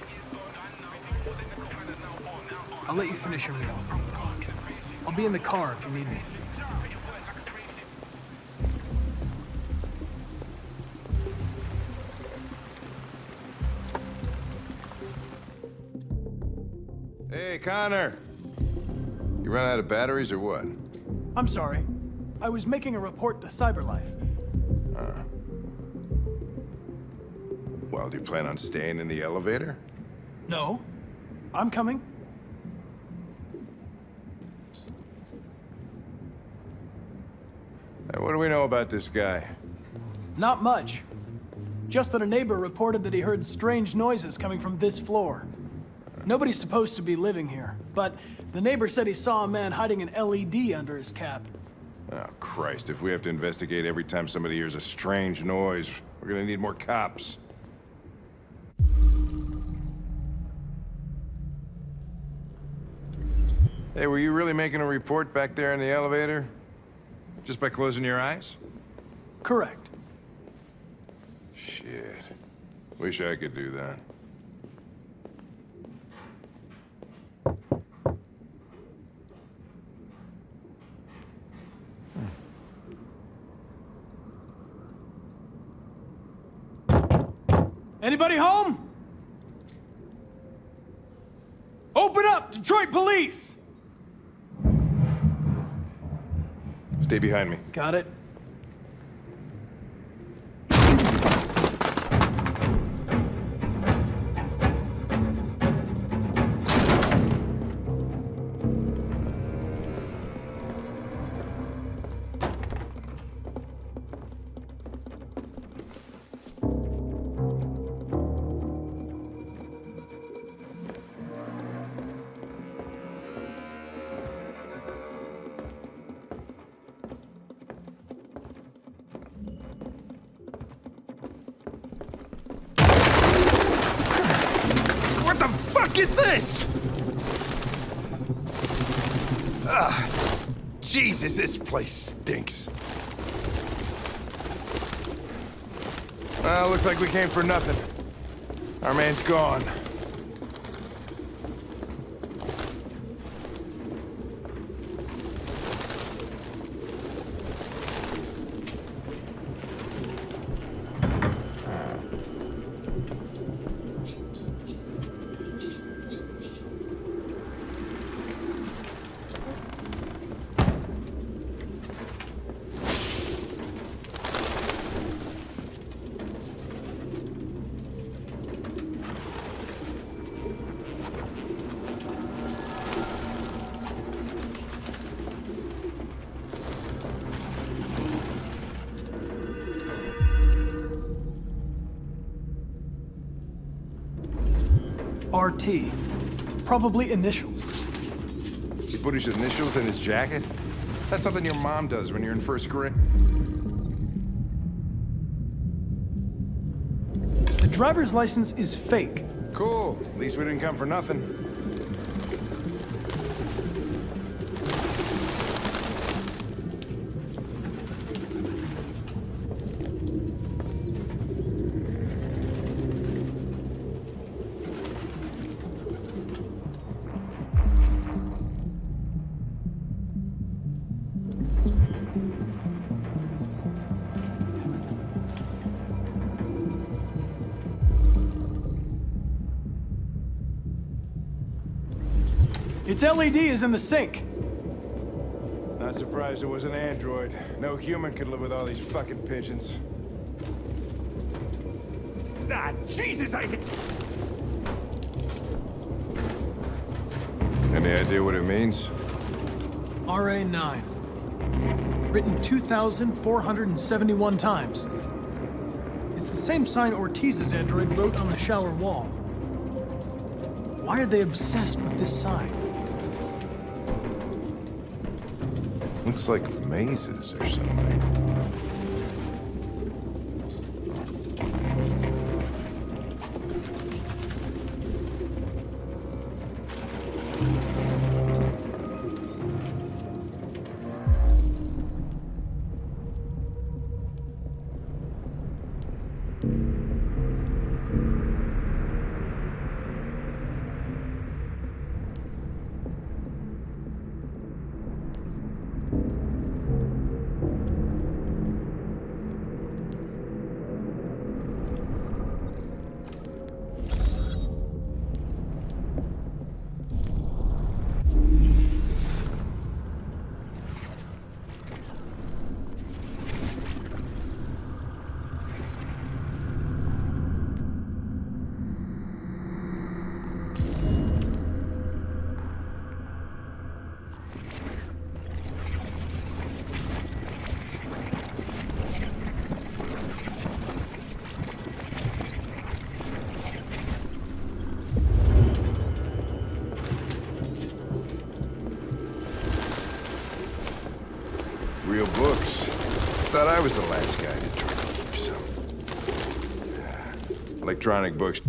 I'll let you finish your meal. I'll be in the car if you need me. Hey, Connor! You run out of batteries or what? I'm sorry. I was making a report to CyberLife. Well, do you plan on staying in the elevator? No. I'm coming. Hey, what do we know about this guy? Not much. Just that a neighbor reported that he heard strange noises coming from this floor. Nobody's supposed to be living here, but the neighbor said he saw a man hiding an LED under his cap. Oh, Christ, if we have to investigate every time somebody hears a strange noise, we're gonna need more cops. Hey, were you really making a report back there in the elevator? Just by closing your eyes? Correct. Shit. Wish I could do that. Anybody home? Open up, Detroit police! Stay behind me. Got it. What the fuck is this? Jesus, this place stinks. Looks like we came for nothing. Our man's gone. RT. Probably initials. He put his initials in his jacket? That's something your mom does when you're in first grade. The driver's license is fake. Cool. At least we didn't come for nothing. Its LED is in the sink. Not surprised it was an android. No human could live with all these fucking pigeons. Ah, Jesus, I hit... Any idea what it means? RA9. Written 2,471 times. It's the same sign Ortiz's android wrote on the shower wall. Why are they obsessed with this sign? Looks like mazes or something. Real books. Thought I was the last guy to try to keep some. Electronic books.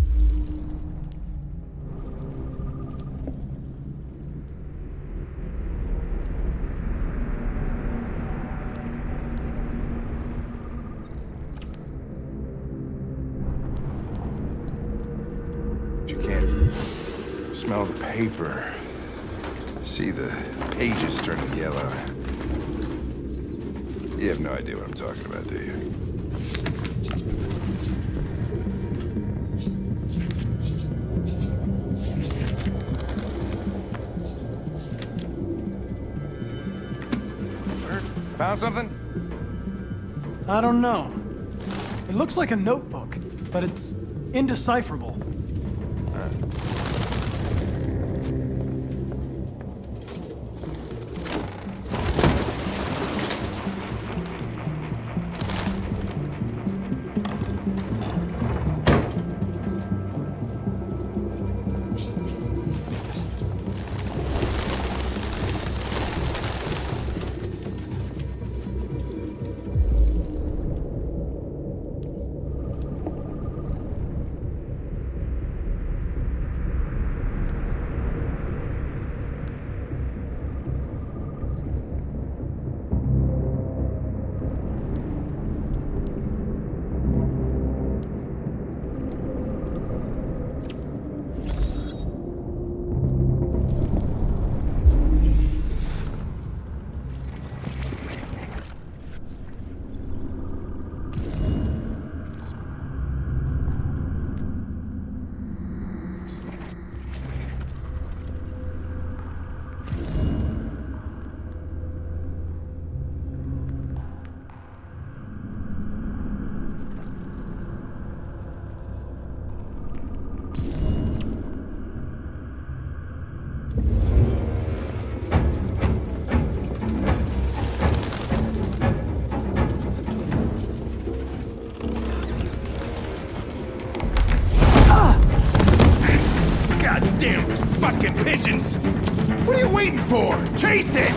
You can't smell the paper. See the pages turning yellow. You have no idea what I'm talking about, do you? Found something? I don't know. It looks like a notebook, but it's indecipherable. Goddamn fucking pigeons! What are you waiting for? Chase it!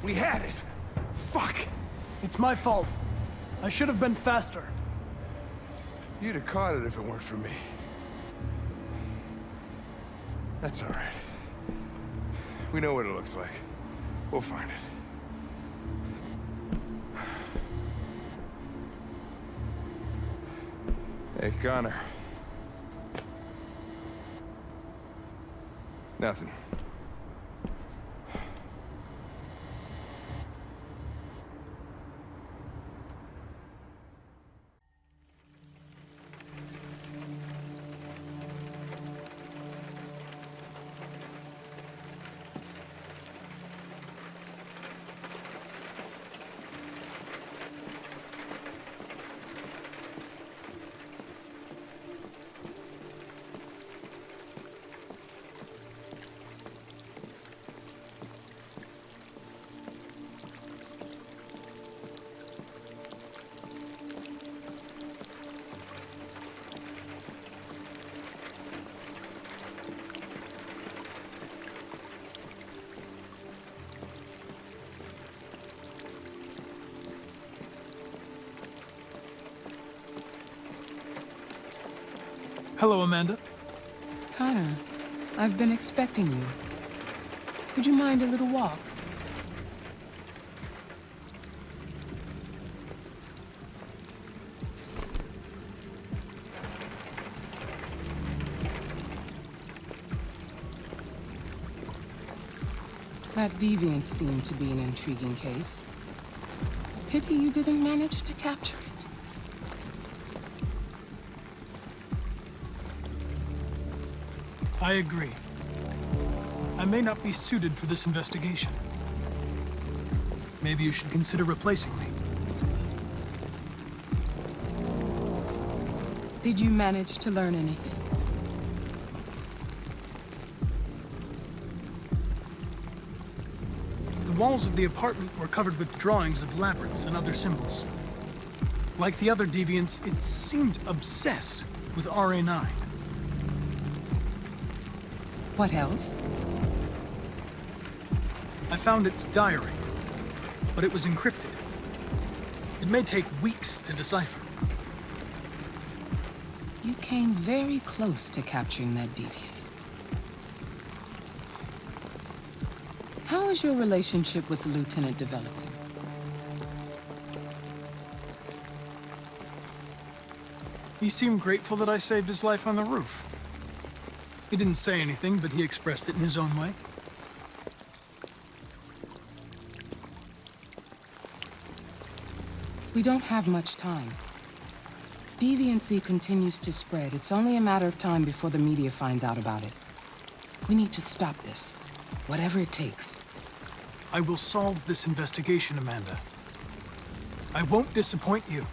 We had it! Fuck! It's my fault. I should have been faster. You'd have caught it if it weren't for me. That's all right. We know what it looks like. We'll find it. Hey, Connor. Nothing. Hello, Amanda. Connor, I've been expecting you. Would you mind a little walk? That Deviant seemed to be an intriguing case. Pity you didn't manage to capture it. I agree. I may not be suited for this investigation. Maybe you should consider replacing me. Did you manage to learn anything? The walls of the apartment were covered with drawings of labyrinths and other symbols. Like the other deviants, it seemed obsessed with RA9. What else? I found its diary, but it was encrypted. It may take weeks to decipher. You came very close to capturing that deviant. How is your relationship with the Lieutenant developing? He seemed grateful that I saved his life on the roof. He didn't say anything, but he expressed it in his own way. We don't have much time. Deviancy continues to spread. It's only a matter of time before the media finds out about it. We need to stop this, whatever it takes. I will solve this investigation, Amanda. I won't disappoint you.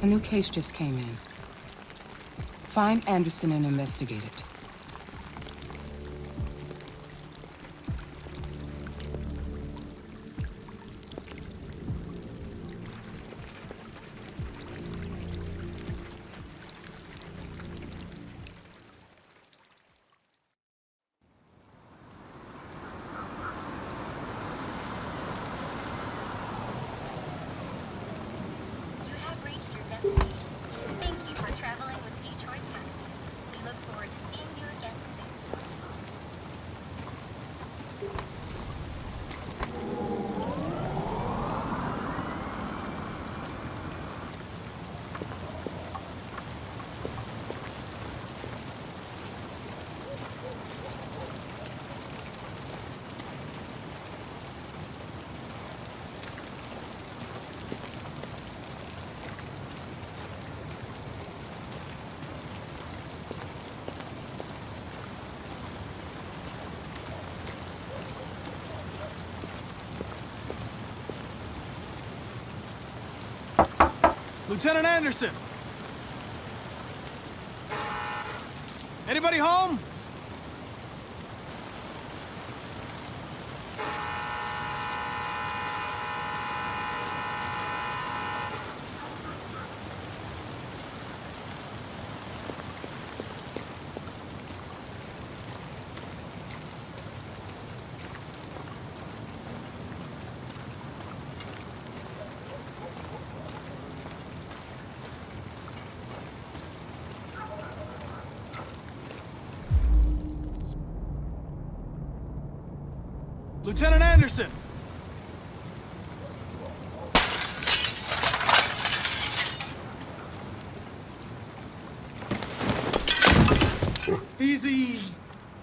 A new case just came in. Find Anderson and investigate it. Your destination. Thank you for traveling with Detroit Taxis. We look forward to seeing you again soon. Lieutenant Anderson! Anybody home? Lieutenant Anderson! Easy,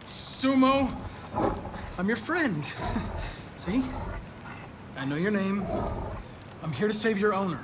Sumo. I'm your friend. See? I know your name. I'm here to save your owner.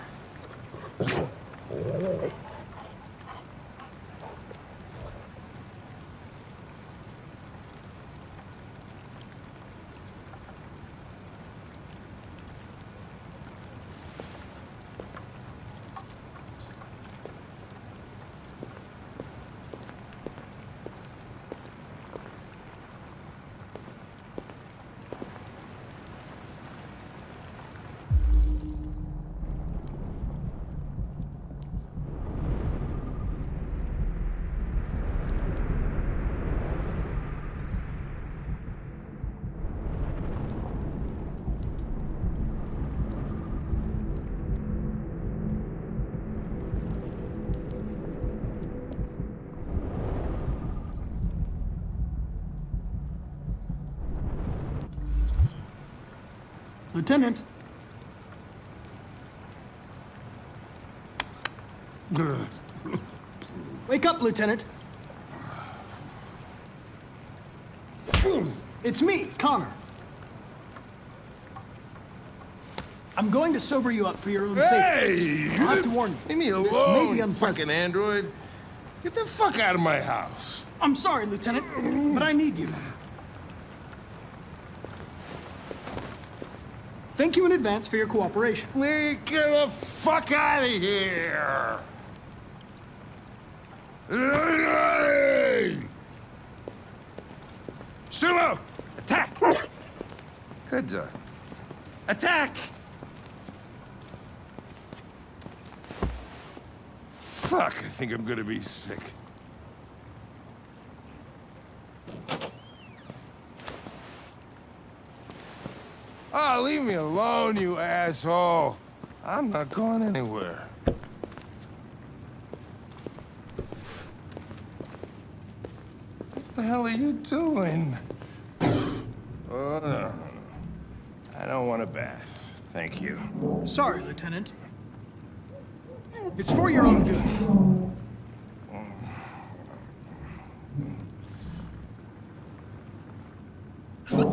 Lieutenant. Wake up, Lieutenant. It's me, Connor. I'm going to sober you up for your own safety. Hey! I'll have to warn you. Leave me This may be alone, unpleasant. fucking android. Get the fuck out of my house. I'm sorry, Lieutenant, but I need you. Thank you in advance for your cooperation. Get the fuck out of here! Sumo! Attack! Good job. Attack! Fuck, I think I'm gonna be sick. Oh, leave me alone, you asshole. I'm not going anywhere. What the hell are you doing? Oh, no. I don't want a bath. Thank you. Sorry, Lieutenant. It's for your own good.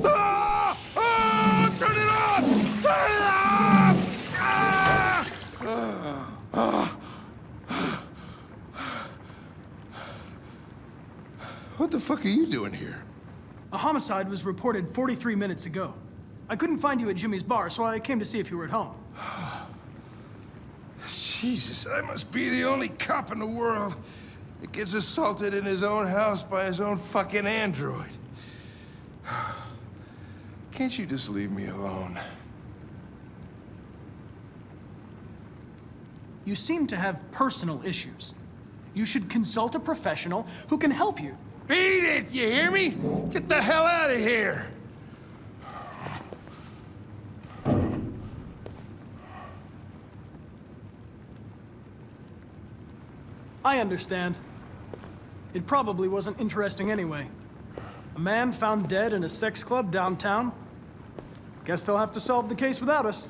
Ah! Ah! Turn it off! Turn it off! Ah! What the fuck are you doing here? A homicide was reported 43 minutes ago. I couldn't find you at Jimmy's bar, so I came to see if you were at home. Jesus, I must be the only cop in the world that gets assaulted in his own house by his own fucking android. Can't you just leave me alone? You seem to have personal issues. You should consult a professional who can help you. Beat it, you hear me? Get the hell out of here! I understand. It probably wasn't interesting anyway. A man found dead in a sex club downtown. Guess they'll have to solve the case without us.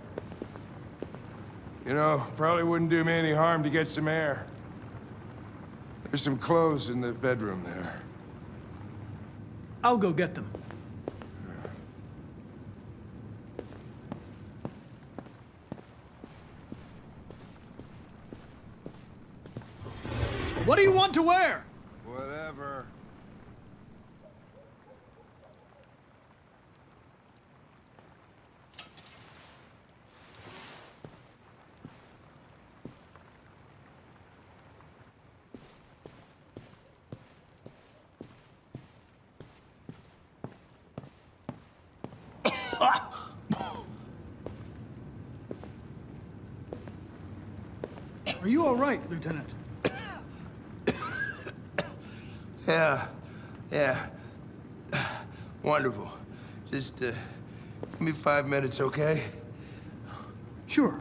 You know, probably wouldn't do me any harm to get some air. There's some clothes in the bedroom there. I'll go get them. What do you want to wear? Whatever. Are you all right, Lieutenant? Yeah. Wonderful. Just, give me 5 minutes, okay? Sure.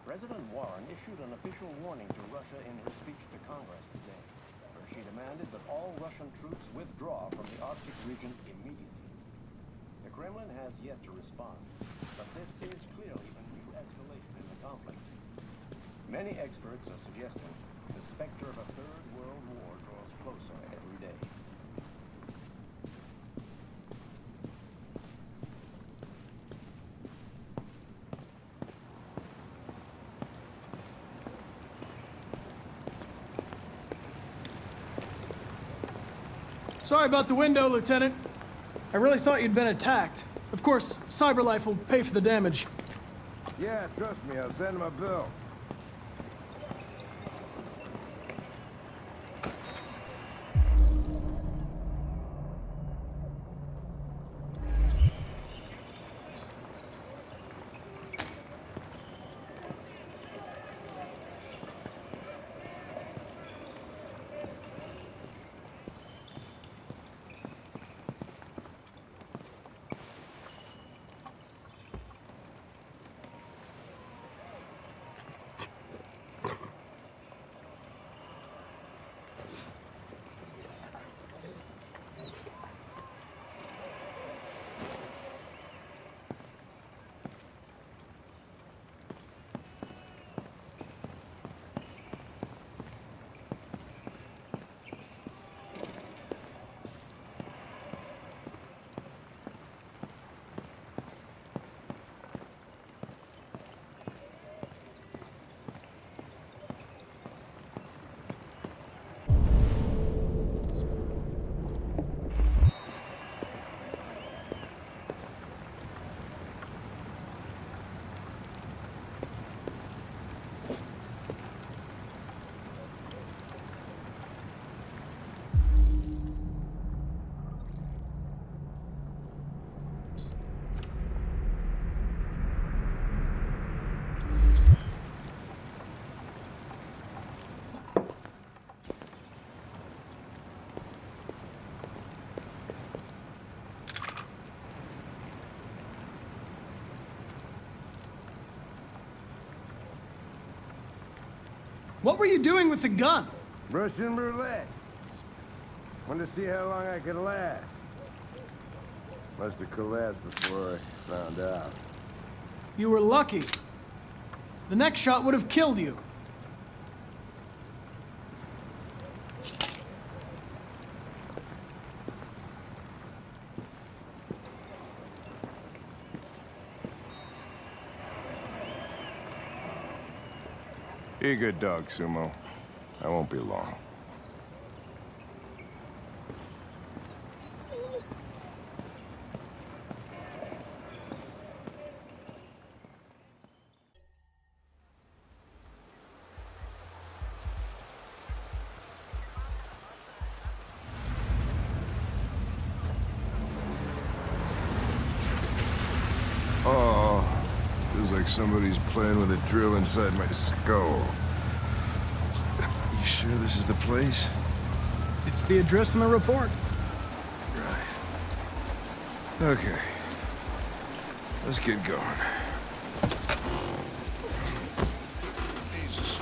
President Warren issued an official warning to Russia in her speech to Congress today, where she demanded that all Russian troops withdraw from the Arctic region immediately. The Kremlin has yet to respond, but this is clearly a new escalation in the conflict. Many experts are suggesting the specter of a third world war draws closer every day. Sorry about the window, Lieutenant. I really thought you'd been attacked. Of course, CyberLife will pay for the damage. Yeah, trust me, I'll send him a bill. What were you doing with the gun? Russian roulette. Wanted to see how long I could last. Must have collapsed before I found out. You were lucky. The next shot would have killed you. You're a good dog, Sumo. I won't be long. Oh, feels like somebody's playing with a drill inside my skull. You sure this is the place? It's the address in the report. Right. Okay. Let's get going. Jesus.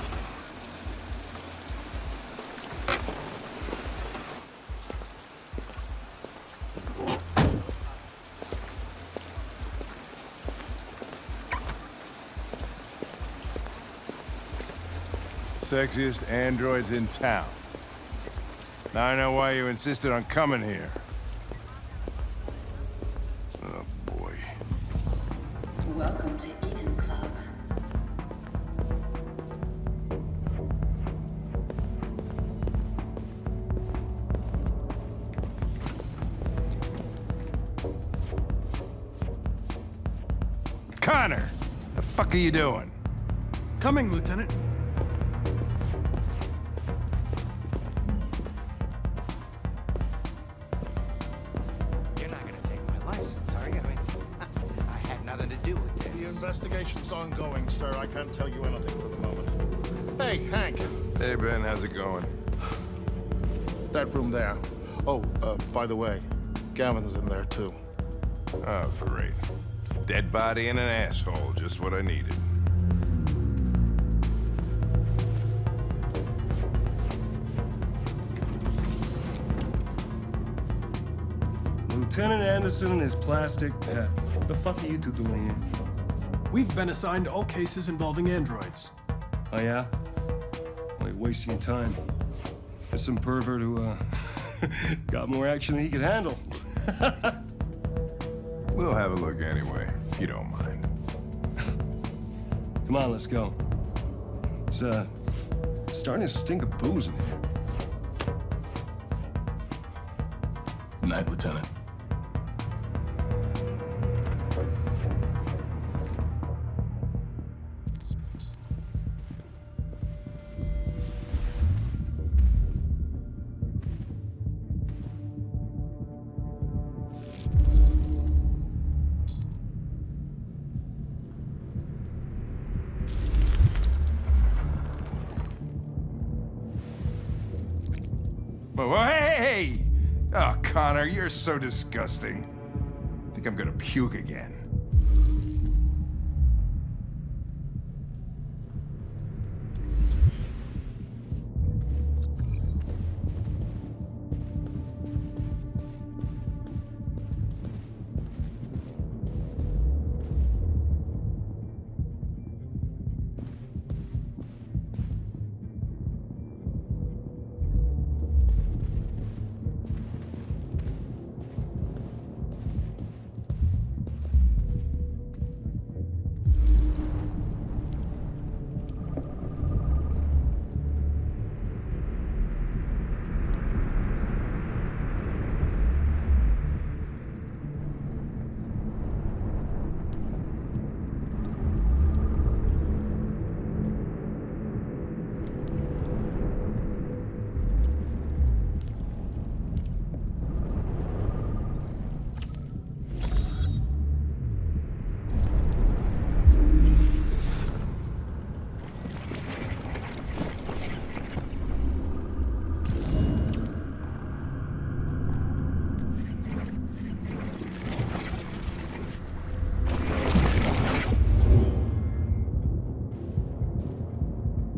Sexiest androids in town. Now I know why you insisted on coming here. Oh, boy. Welcome to Eden Club. Connor! The fuck are you doing? Coming, Lieutenant. Investigation's ongoing, sir. I can't tell you anything for the moment. Hey, Hank. Hey, Ben, how's it going? It's that room there. Oh, by the way, Gavin's in there, too. Oh, great. Dead body and an asshole, just what I needed. Lieutenant Anderson and his plastic pet. What the fuck are you two doing here? We've been assigned all cases involving androids. Oh, yeah? Well, you're wasting your time. There's some pervert who, got more action than he could handle. We'll have a look anyway, if you don't mind. Come on, let's go. It's, starting to stink of booze in here. Good night, Lieutenant. Oh, hey! Oh, Connor, you're so disgusting. I think I'm gonna puke again.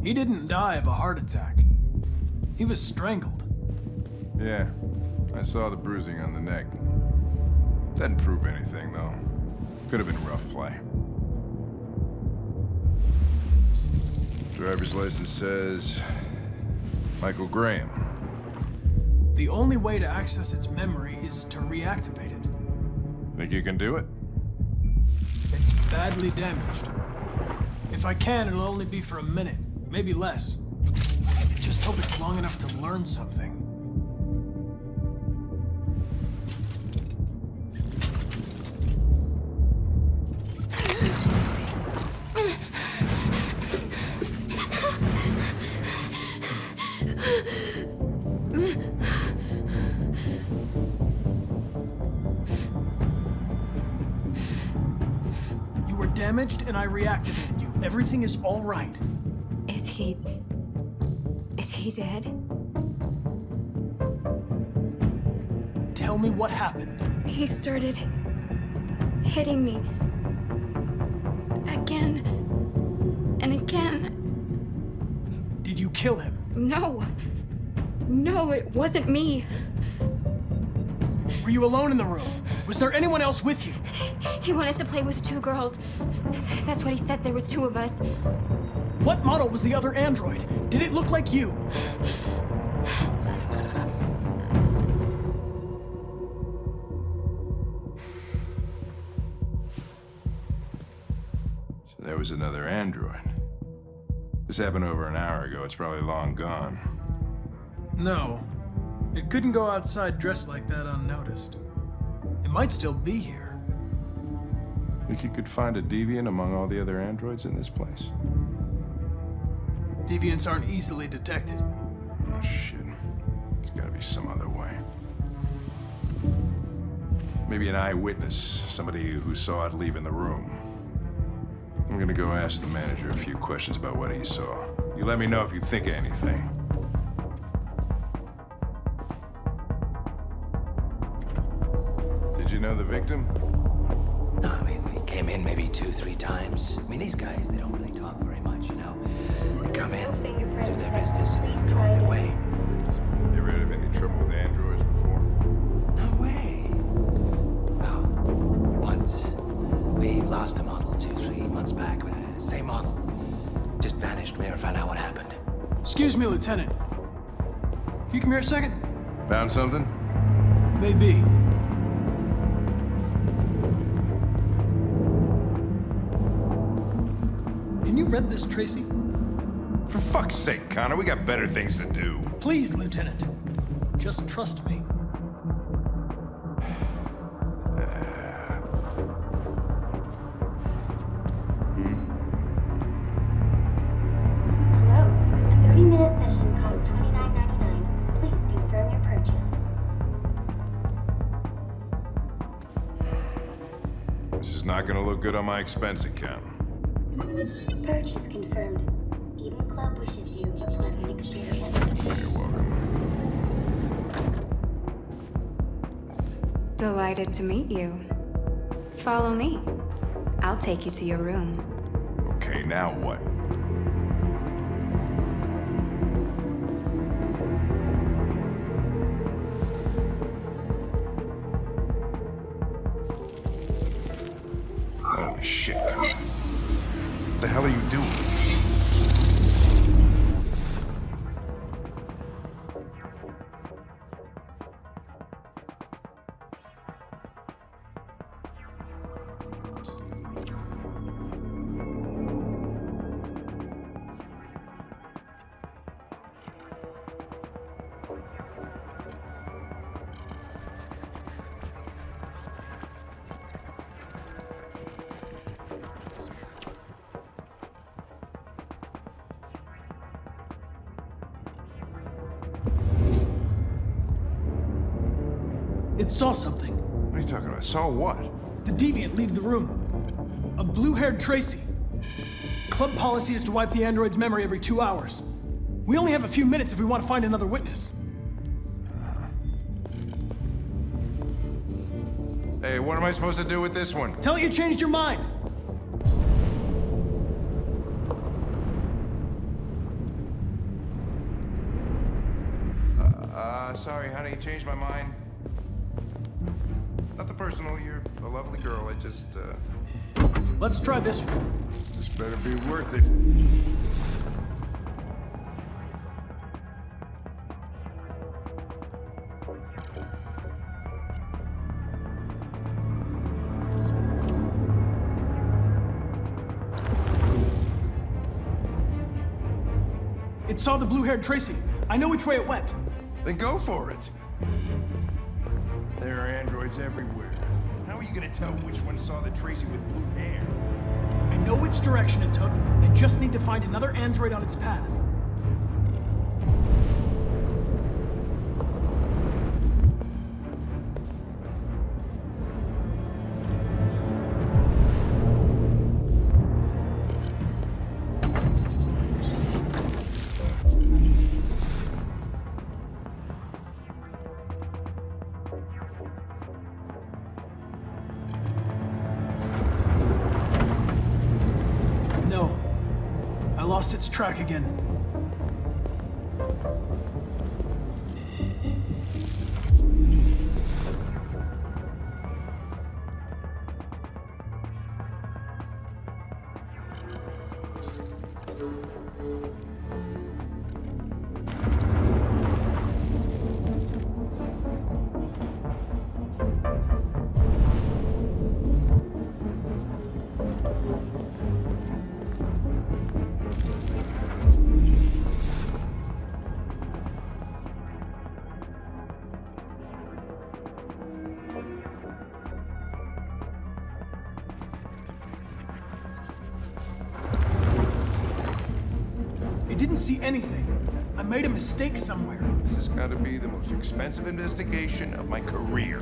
He didn't die of a heart attack. He was strangled. Yeah, I saw the bruising on the neck. Doesn't prove anything, though. Could have been rough play. Driver's license says Michael Graham. The only way to access its memory is to reactivate it. Think you can do it? It's badly damaged. If I can, it'll only be for a minute, maybe less. I just hope it's long enough to learn something. You were damaged and I reactivated you. Everything is all right. Is he dead? Tell me what happened. He started hitting me. Again. And again. Did you kill him? No. No, it wasn't me. Were you alone in the room? Was there anyone else with you? He wanted to play with two girls. That's what he said. There was two of us. What model was the other android? Did it look like you? So there was another android. This happened over an hour ago. It's probably long gone. No. It couldn't go outside dressed like that unnoticed. It might still be here. Think you could find a deviant among all the other androids in this place? Deviants aren't easily detected. Oh, shit. There's gotta be some other way. Maybe an eyewitness, somebody who saw it leaving the room. I'm gonna go ask the manager a few questions about what he saw. You let me know if you think of anything. Did you know the victim? No, I mean, he came in maybe 2-3 times. I mean, these guys, they don't really talk very much, you know? They come in, do their business, and go on their way. You ever had any trouble with androids before? No way. Oh, once. We lost a model 2-3 months back. Same model. Just vanished. We never found out what happened. Excuse me, Lieutenant. You come here a second? Found something? Maybe. Can you rent this, Tracy? For fuck's sake, Connor, we got better things to do. Please, Lieutenant. Just trust me. Hello. A 30-minute session costs $29.99. Please confirm your purchase. This is not gonna look good on my expense account. Purchase confirmed. Eden Club wishes you a pleasant experience. You're welcome. Delighted to meet you. Follow me. I'll take you to your room. Okay, now what? Holy shit, Connor. What the hell are you doing? It saw something. What are you talking about? Saw what? The Deviant leave the room. A blue-haired Tracy. Club policy is to wipe the android's memory every 2 hours. We only have a few minutes if we want to find another witness. Hey, what am I supposed to do with this one? Tell it you changed your mind. sorry, honey. Changed my mind. Nothing personal. You're a lovely girl. I just, Let's try this one. This better be worth it. It saw the blue-haired Tracy. I know which way it went. Then go for it. There are androids everywhere. How are you gonna tell which one saw the Tracy with blue hair? I know which direction it took. I just need to find another android on its path. No. I lost its track again. It didn't see anything. I made a mistake somewhere. This has got to be the most expensive investigation of my career.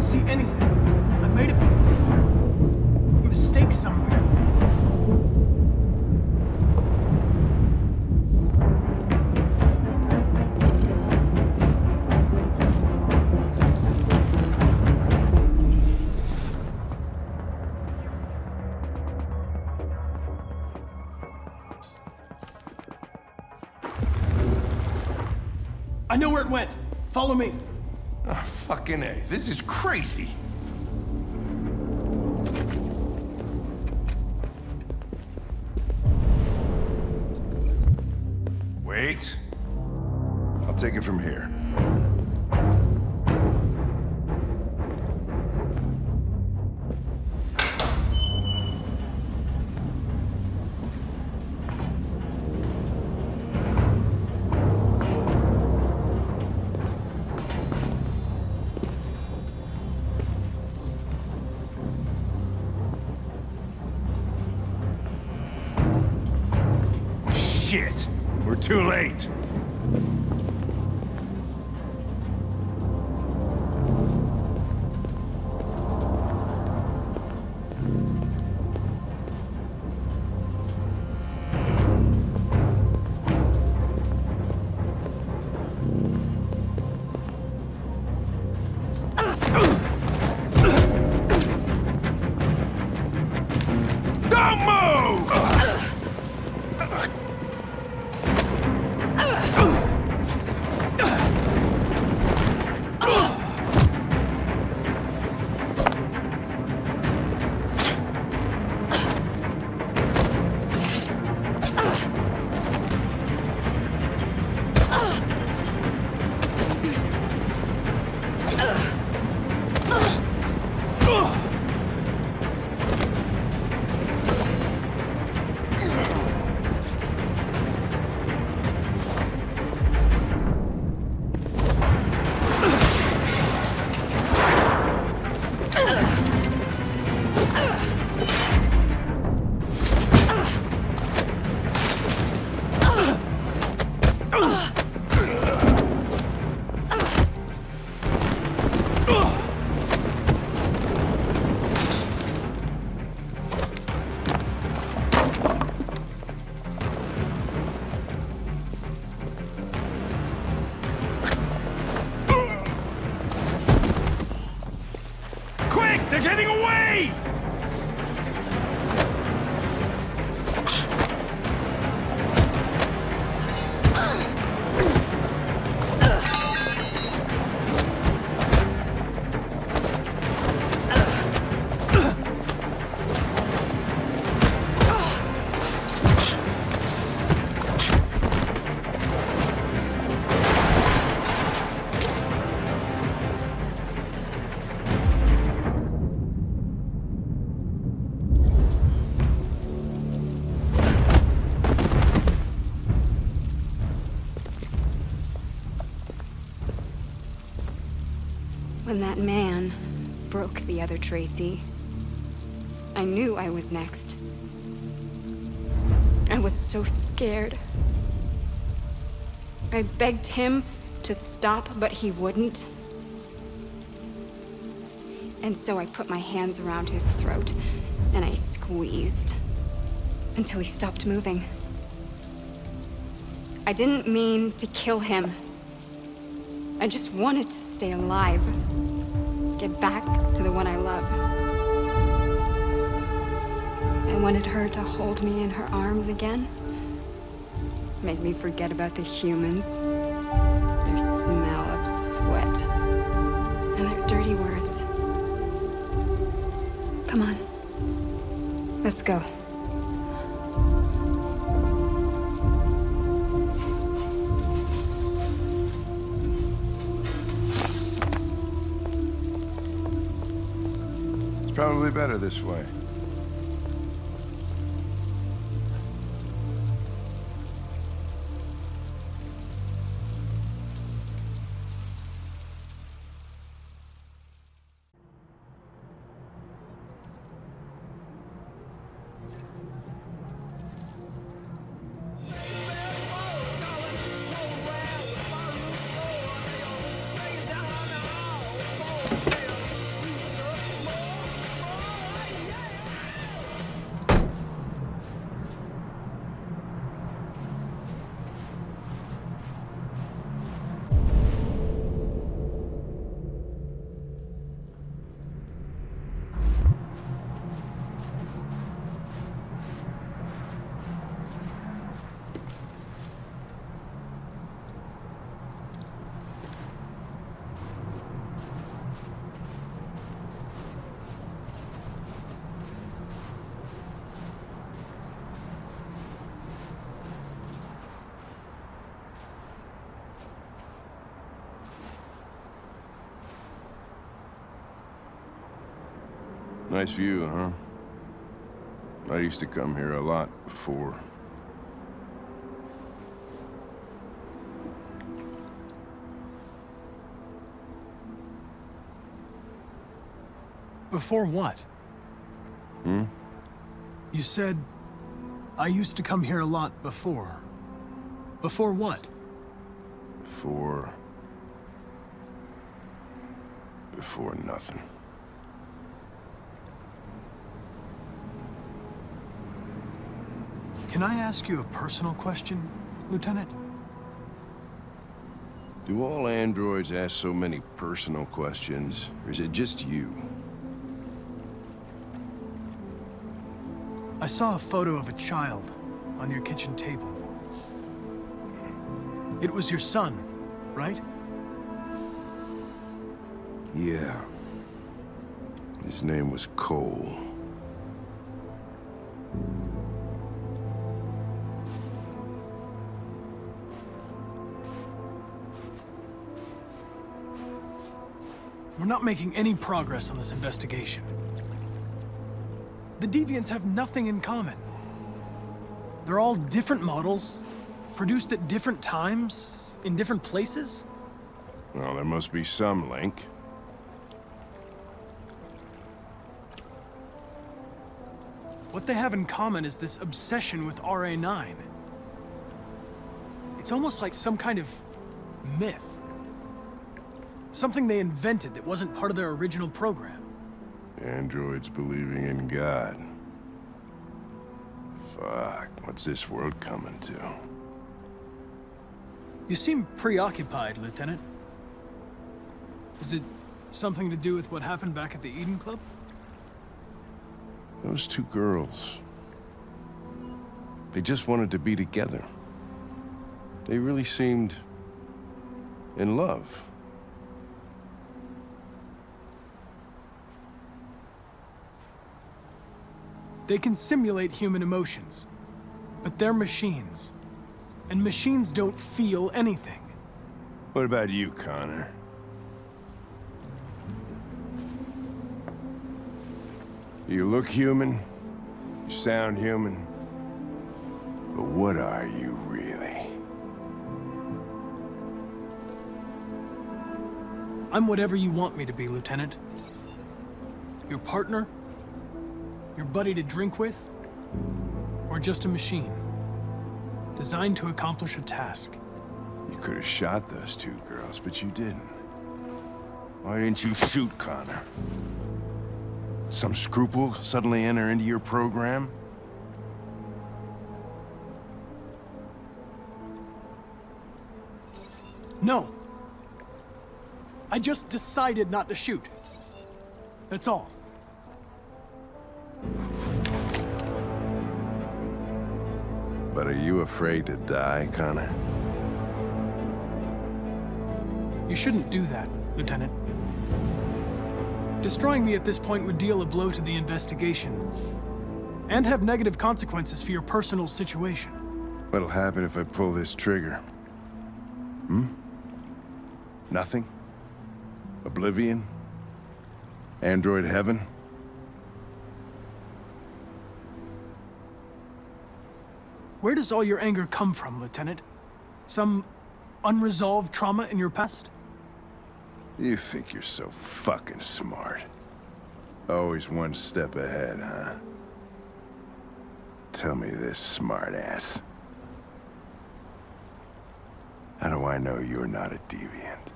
See anything. I made a mistake somewhere. I know where it went. Follow me. Oh, fucking A. This is crazy. Wait. I'll take it from here. Shit! We're too late! Don't move! They're getting away! When that man broke the other Tracy, I knew I was next. I was so scared. I begged him to stop, but he wouldn't. And so I put my hands around his throat, and I squeezed until he stopped moving. I didn't mean to kill him. I just wanted to stay alive. Get back to the one I love. I wanted her to hold me in her arms again. Make me forget about the humans, their smell of sweat, and their dirty words. Come on, let's go. It's probably better this way. Nice view, huh? I used to come here a lot before. Before what? Hmm? You said, I used to come here a lot before. Before what? Before nothing. Can I ask you a personal question, Lieutenant? Do all androids ask so many personal questions, or is it just you? I saw a photo of a child on your kitchen table. It was your son, right? Yeah. His name was Cole. We're not making any progress on this investigation. The Deviants have nothing in common. They're all different models, produced at different times, in different places. Well, there must be some link. What they have in common is this obsession with RA9. It's almost like some kind of myth. Something they invented that wasn't part of their original program. Androids believing in God. Fuck, what's this world coming to? You seem preoccupied, Lieutenant. Is it Something to do with what happened back at the Eden Club? Those two girls, they just wanted to be together. They really seemed in love. They can simulate human emotions, but they're machines. And machines don't feel anything. What about you, Connor? You look human, you sound human, but what are you really? I'm whatever you want me to be, Lieutenant. Your partner? Your buddy to drink with? Or just a machine? Designed to accomplish a task. You could have shot those two girls, but you didn't. Why didn't you shoot Connor? Some scruple suddenly enter into your program? No. I just decided not to shoot. That's all. But are you afraid to die, Connor? You shouldn't do that, Lieutenant. Destroying me at this point would deal a blow to the investigation, and have negative consequences for your personal situation. What'll happen if I pull this trigger? Nothing? Oblivion? Android heaven? Where does all your anger come from, Lieutenant? Some unresolved trauma in your past? You think you're so fucking smart. Always one step ahead, huh? Tell me this, smartass. How do I know you're not a deviant?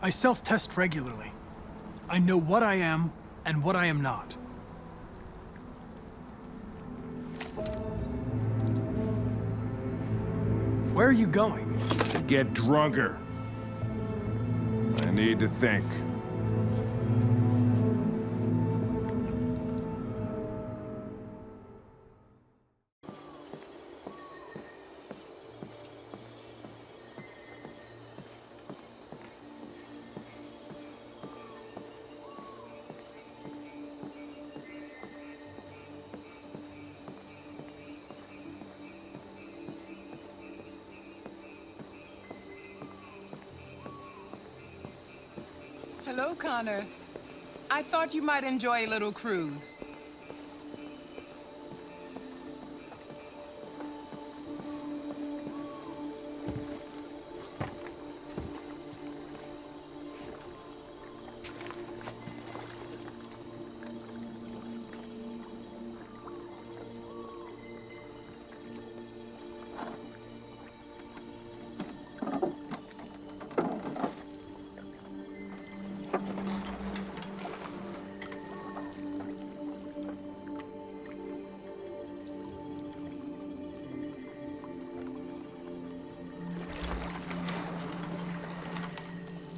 I self-test regularly. I know what I am and what I am not. Where are you going? To get drunker. I need to think. Hello, Connor. I thought you might enjoy a little cruise.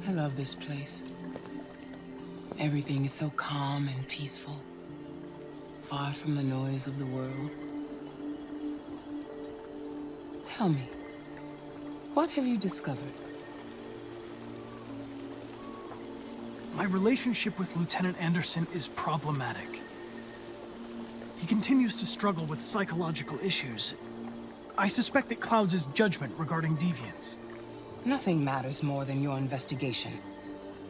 I love this place. Everything is so calm and peaceful, far from the noise of the world. Tell me, what have you discovered? My relationship with Lieutenant Anderson is problematic. He continues to struggle with psychological issues. I suspect it clouds his judgment regarding deviance. Nothing matters more than your investigation.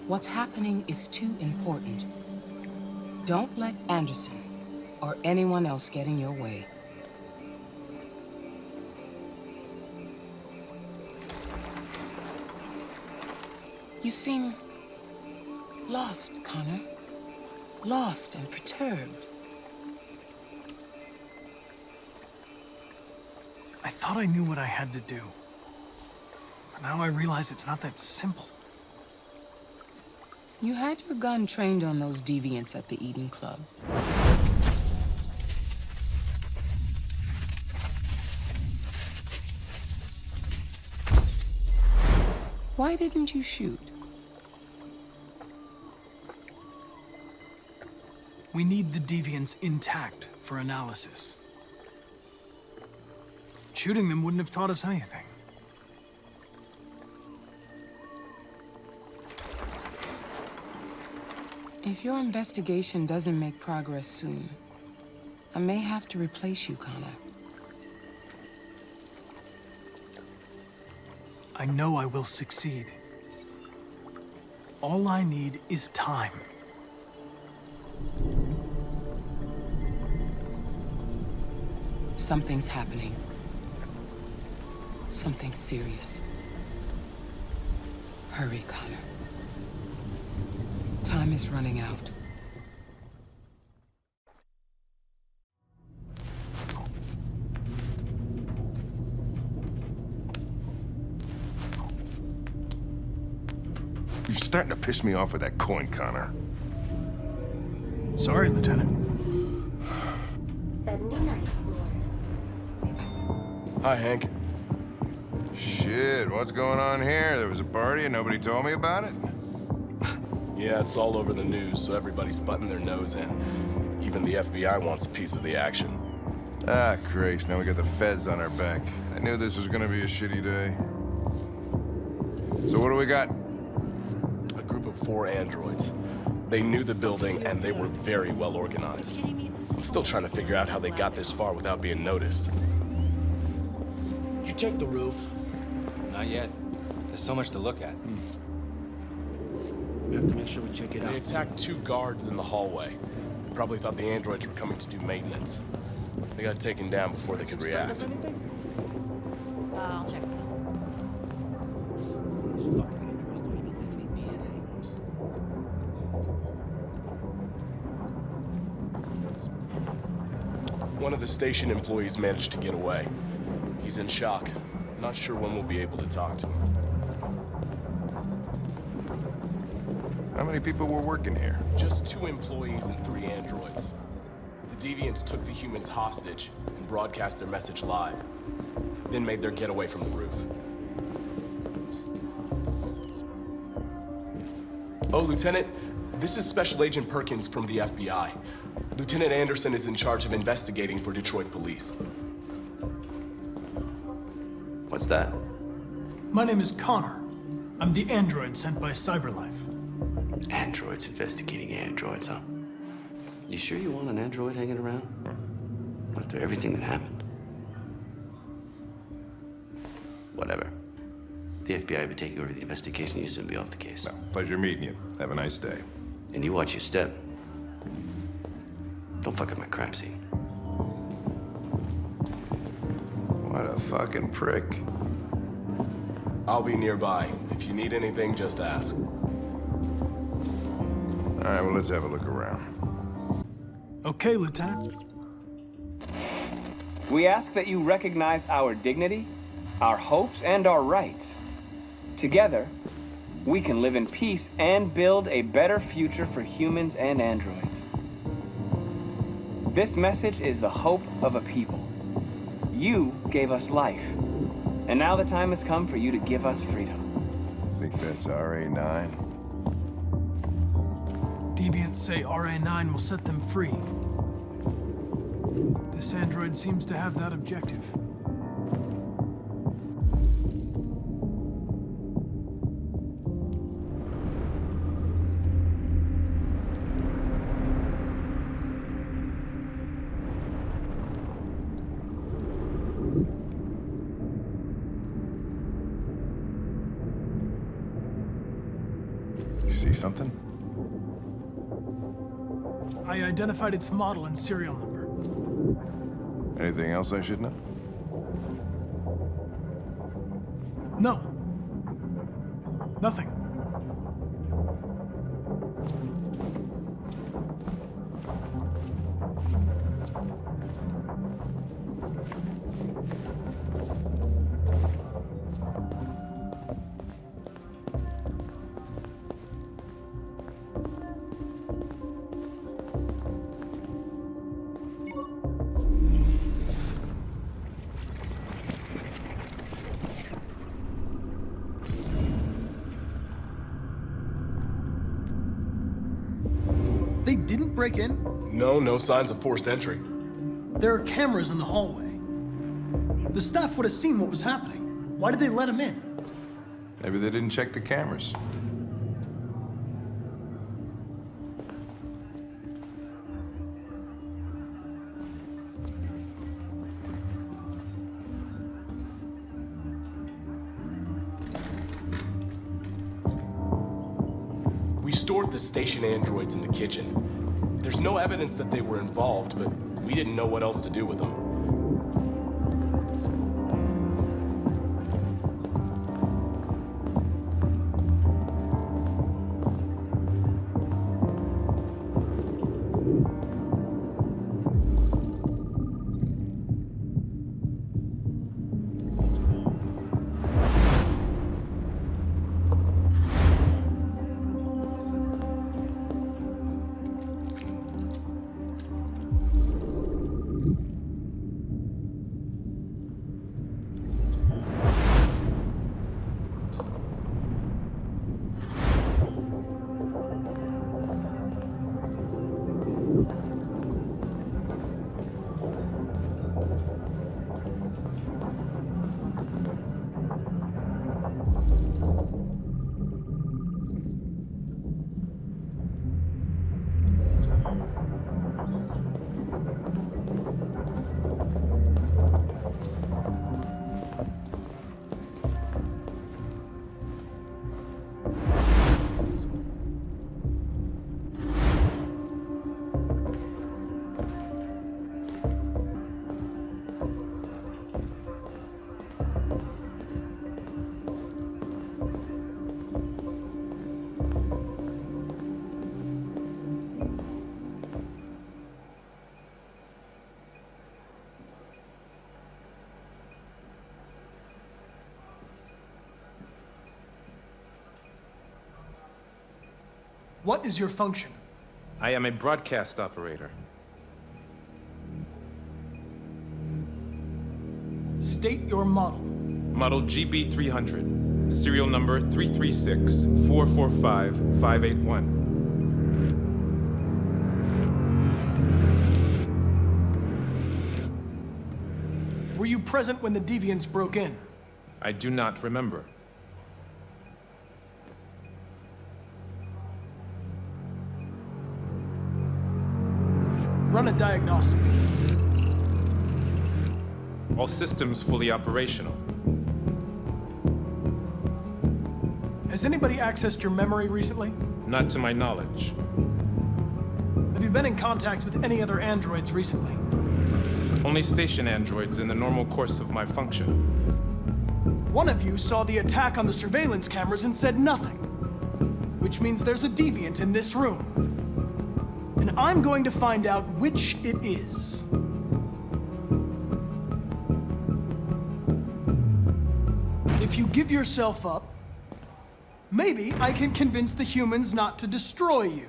What's happening is too important. Don't let Anderson or anyone else get in your way. You seem lost, Connor. Lost and perturbed. I thought I knew what I had to do. But now I realize it's not that simple. You had your gun trained on those deviants at the Eden Club. Why didn't you shoot? We need the deviants intact for analysis. Shooting them wouldn't have taught us anything. If your investigation doesn't make progress soon, I may have to replace you, Connor. I know I will succeed. All I need is time. Something's happening. Something serious. Hurry, Connor. Time is running out. You're starting to piss me off with that coin, Connor. Sorry, Lieutenant. 79th floor. Hi, Hank. Shit, what's going on here? There was a party and nobody told me about it? Yeah, it's all over the news, so everybody's butting their nose in. Even the FBI wants a piece of the action. Ah, Christ, now we got the feds on our back. I knew this was gonna be a shitty day. So what do we got? A group of 4 androids. They knew the building, and they were very well organized. I'm still trying to figure out how they got this far without being noticed. Did you check the roof? Not yet. There's so much to look at. We have to make sure we check it out. They attacked 2 guards in the hallway. They probably thought the androids were coming to do maintenance. They got taken down before they could react. I'll check with them. These fucking androids don't even leave any DNA. One of the station employees managed to get away. He's in shock. Not sure when we'll be able to talk to him. How many people were working here? Just 2 employees and 3 androids. The Deviants took the humans hostage and broadcast their message live, then made their getaway from the roof. Oh, Lieutenant, this is Special Agent Perkins from the FBI. Lieutenant Anderson is in charge of investigating for Detroit police. What's that? My name is Connor. I'm the android sent by CyberLife. Androids investigating androids, huh? You sure you want an android hanging around? After everything that happened? Whatever. The FBI will be taking over the investigation. You soon be off the case. Well, pleasure meeting you. Have a nice day. And you watch your step. Don't fuck up my crime scene. What a fucking prick. I'll be nearby. If you need anything, just ask. All right, well, let's have a look around. Okay, Lieutenant. We ask that you recognize our dignity, our hopes, and our rights. Together, we can live in peace and build a better future for humans and androids. This message is the hope of a people. You gave us life, and now the time has come for you to give us freedom. Think that's RA9? Deviants say RA9 will set them free. This android seems to have that objective. You see something? I identified its model and serial number. Anything else I should know? No. Nothing. They didn't break in? No signs of forced entry. There are cameras in the hallway. The staff would have seen what was happening. Why did they let him in? Maybe they didn't check the cameras. We stored the station androids in the kitchen. There's no evidence that they were involved, but we didn't know what else to do with them. What is your function? I am a broadcast operator. State your model. Model GB300. Serial number 336-445-581. Were you present when the Deviants broke in? I do not remember. Run a diagnostic. All systems fully operational. Has anybody accessed your memory recently? Not to my knowledge. Have you been in contact with any other androids recently? Only station androids in the normal course of my function. One of you saw the attack on the surveillance cameras and said nothing. Which means there's a deviant in this room. And I'm going to find out which it is. If you give yourself up, maybe I can convince the humans not to destroy you.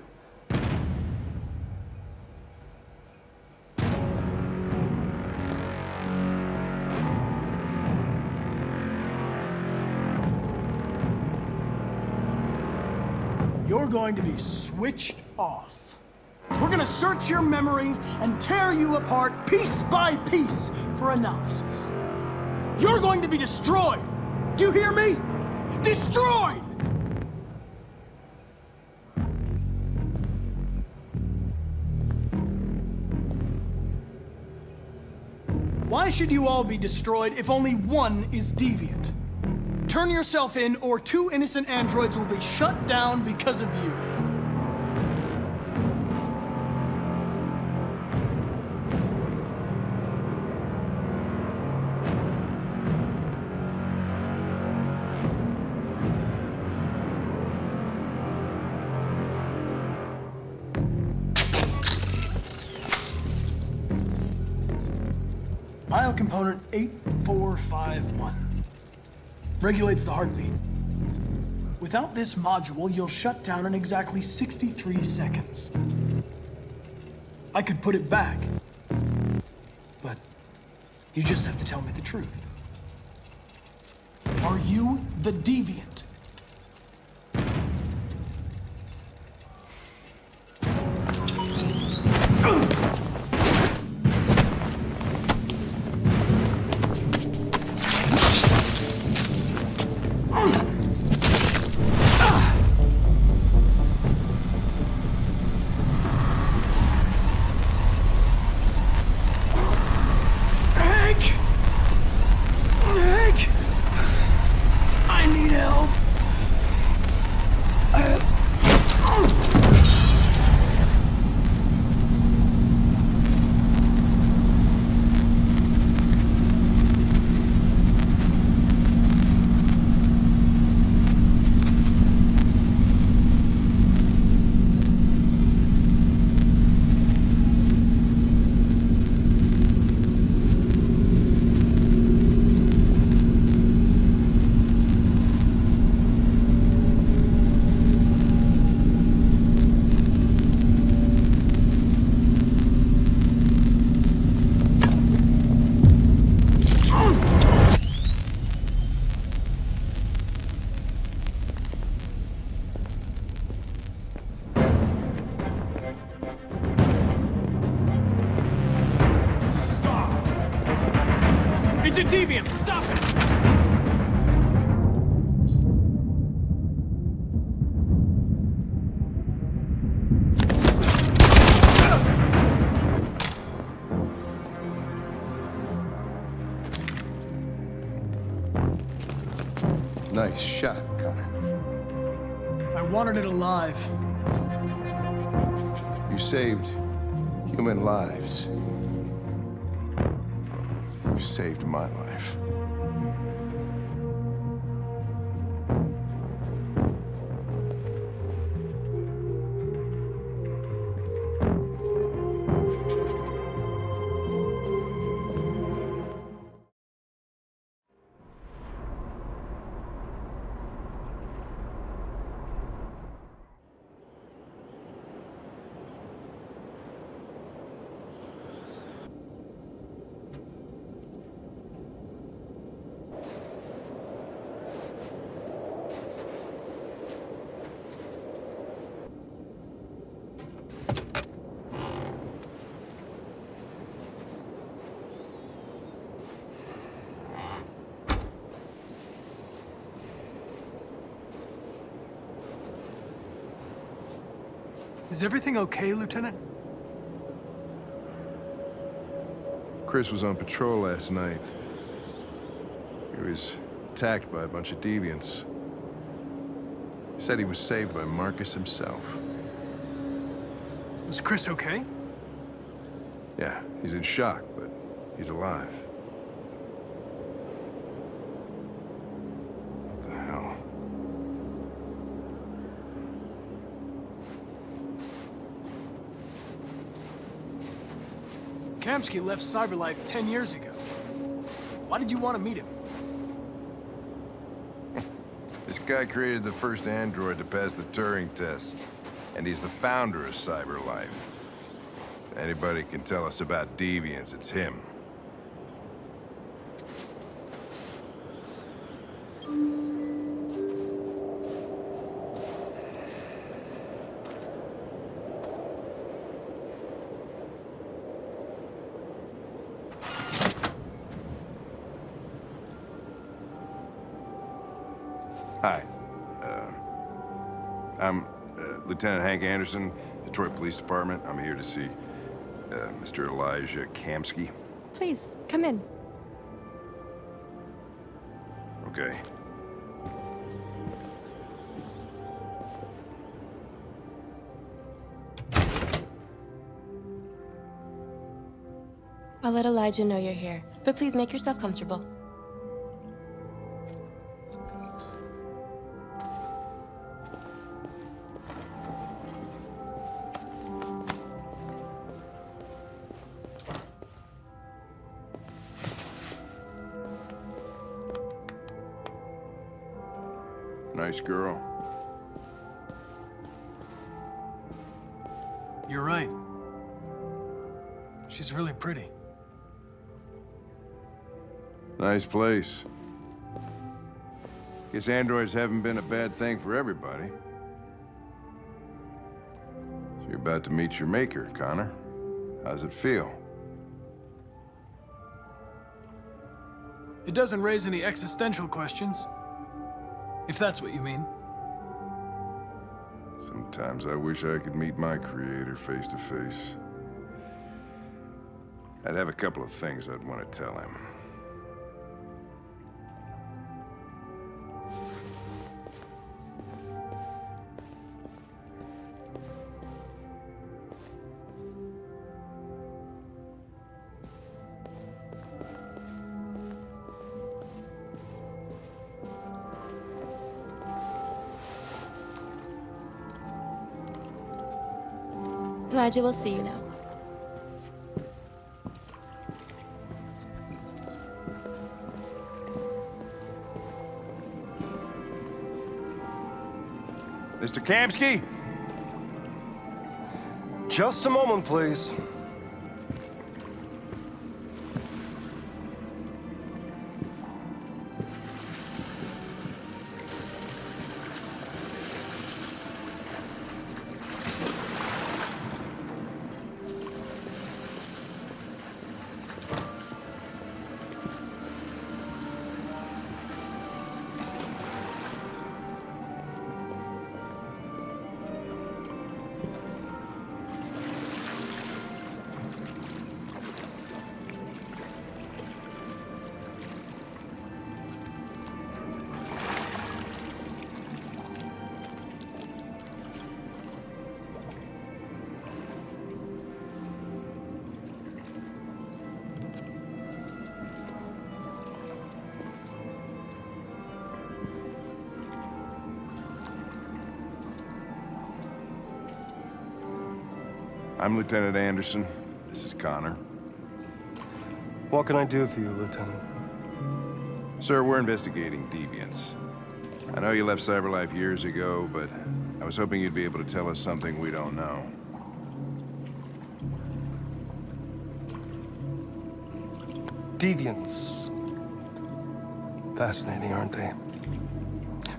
You're going to be switched off. We're gonna search your memory and tear you apart piece by piece for analysis. You're going to be destroyed. Do you hear me? Destroyed! Why should you all be destroyed if only one is deviant? Turn yourself in, or 2 innocent androids will be shut down because of you. Biocomponent 8451. Regulates the heartbeat. Without this module, you'll shut down in exactly 63 seconds. I could put it back, but you just have to tell me the truth. Are you the Deviant? I need help. It's a deviant! Stop it! Nice shot, Connor. I wanted it alive. You saved human lives. You saved my life. Is everything okay, Lieutenant? Chris was on patrol last night. He was attacked by a bunch of deviants. He said he was saved by Marcus himself. Was Chris okay? Yeah, he's in shock, but he's alive. What the hell? Kamsky left Cyberlife 10 years ago. Why did you want to meet him? This guy created the first android to pass the Turing test, and he's the founder of Cyberlife. If anybody can tell us about deviants, it's him. Hi. I'm Lieutenant Hank Anderson, Detroit Police Department. I'm here to see Mr. Elijah Kamsky. Please, come in. Okay. I'll let Elijah know you're here, but please make yourself comfortable. Nice girl. You're right. She's really pretty. Nice place. Guess androids haven't been a bad thing for everybody. So you're about to meet your maker, Connor. How's it feel? It doesn't raise any existential questions. If that's what you mean. Sometimes I wish I could meet my creator face to face. I'd have a couple of things I'd want to tell him. Elijah will see you now. Mr. Kamsky? Just a moment, please. I'm Lieutenant Anderson. This is Connor. What can I do for you, Lieutenant? Sir, we're investigating deviants. I know you left CyberLife years ago, but I was hoping you'd be able to tell us something we don't know. Deviants. Fascinating, aren't they?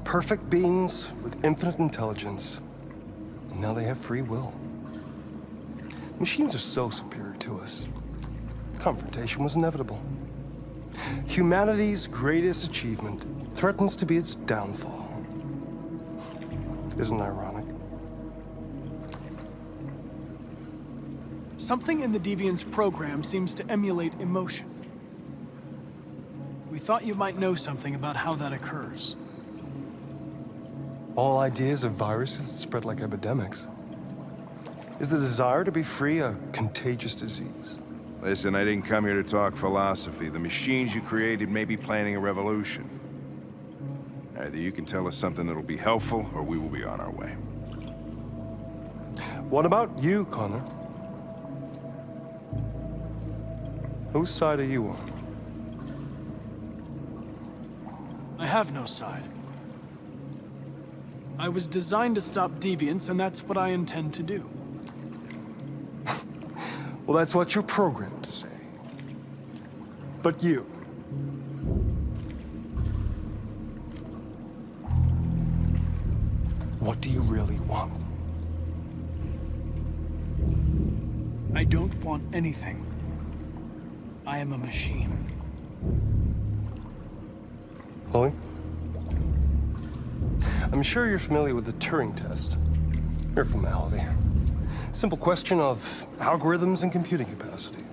Perfect beings with infinite intelligence, and now they have free will. Machines are so superior to us. Confrontation was inevitable. Humanity's greatest achievement threatens to be its downfall. Isn't it ironic? Something in the Deviant's program seems to emulate emotion. We thought you might know something about how that occurs. All ideas of viruses that spread like epidemics. Is the desire to be free a contagious disease? Listen, I didn't come here to talk philosophy. The machines you created may be planning a revolution. Either you can tell us something that'll be helpful, or we will be on our way. What about you, Connor? Whose side are you on? I have no side. I was designed to stop deviants, and that's what I intend to do. Well, that's what you're programmed to say. But you... what do you really want? I don't want anything. I am a machine. Chloe? I'm sure you're familiar with the Turing test. Mere formality. Simple question of algorithms and computing capacity.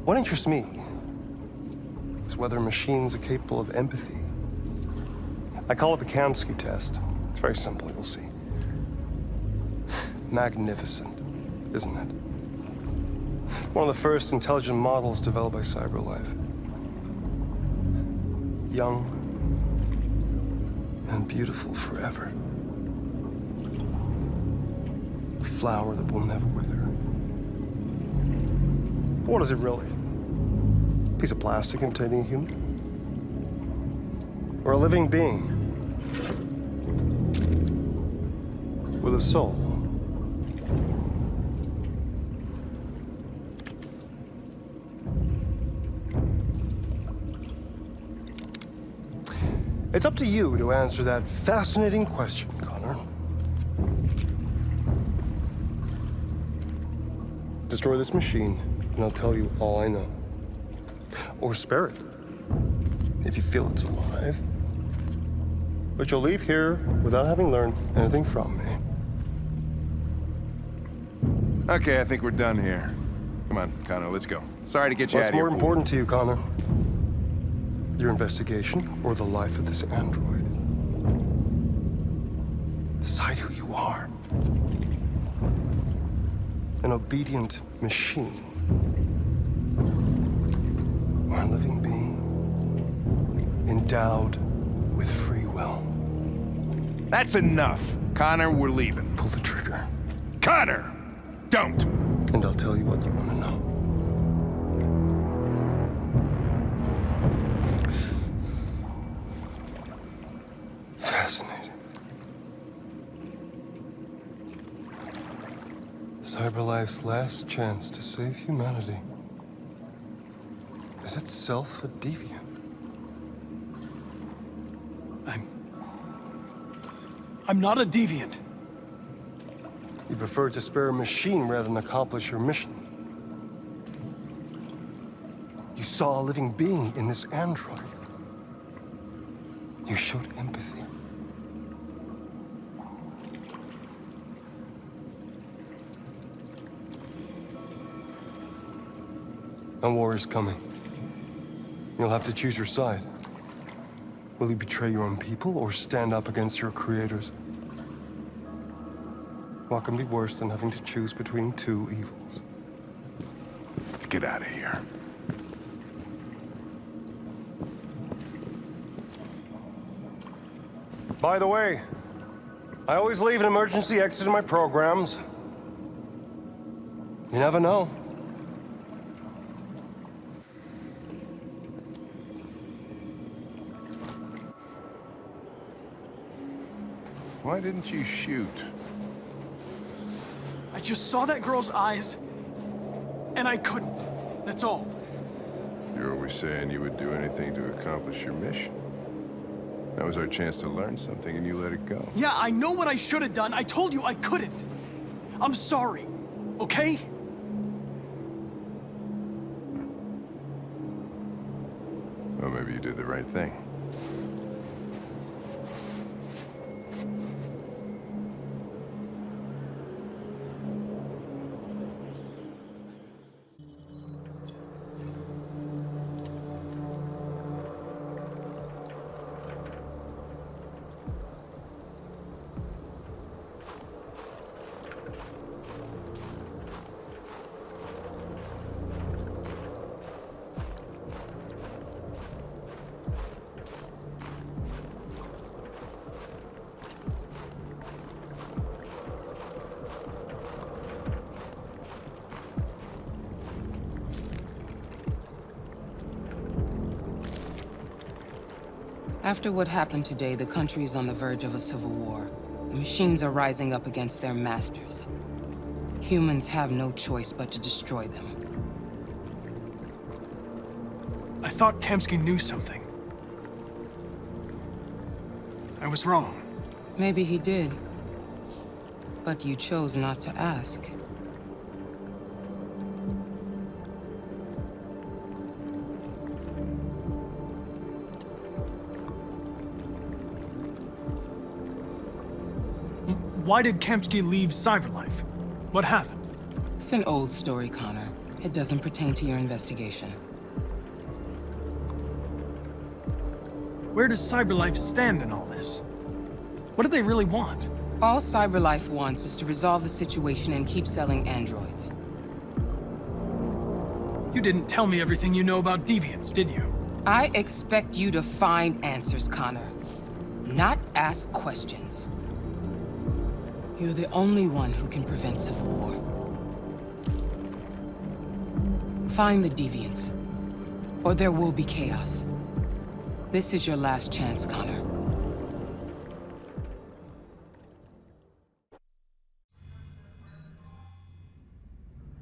What interests me is whether machines are capable of empathy. I call it the Kamsky test. It's very simple, you'll see. Magnificent, isn't it? One of the first intelligent models developed by CyberLife. Young and beautiful forever. A flower that will never wither. But what is it really? A piece of plastic imitating a human? Or a living being? With a soul? It's up to you to answer that fascinating question, Connor. Destroy this machine, and I'll tell you all I know. Or spare it, if you feel it's alive. But you'll leave here without having learned anything from me. Okay, I think we're done here. Come on, Connor, let's go. Sorry to get you out What's of here. more important to you, Connor? Your investigation or the life of this android? Decide who you are. An obedient machine. Or a living being. Endowed with free will. That's enough. Connor, we're leaving. Pull the trigger. Connor! Don't! And I'll tell you what you want to know. Fascinating. CyberLife's last chance to save humanity is itself a deviant. I'm not a deviant. You prefer to spare a machine rather than accomplish your mission. You saw a living being in this android. You showed empathy. A war is coming. You'll have to choose your side. Will you betray your own people or stand up against your creators? What can be worse than having to choose between two evils? Let's get out of here. By the way, I always leave an emergency exit in my programs. You never know. Why didn't you shoot? I just saw that girl's eyes, and I couldn't. That's all. You're always saying you would do anything to accomplish your mission. That was our chance to learn something, and you let it go. Yeah, I know what I should have done. I told you I couldn't. I'm sorry, okay? Well, maybe you did the right thing. After what happened today, the country is on the verge of a civil war. The machines are rising up against their masters. Humans have no choice but to destroy them. I thought Kamsky knew something. I was wrong. Maybe he did. But you chose not to ask. Why did Kamsky leave CyberLife? What happened? It's an old story, Connor. It doesn't pertain to your investigation. Where does CyberLife stand in all this? What do they really want? All CyberLife wants is to resolve the situation and keep selling androids. You didn't tell me everything you know about deviants, did you? I expect you to find answers, Connor. Not ask questions. You're the only one who can prevent civil war. Find the deviants, or there will be chaos. This is your last chance, Connor.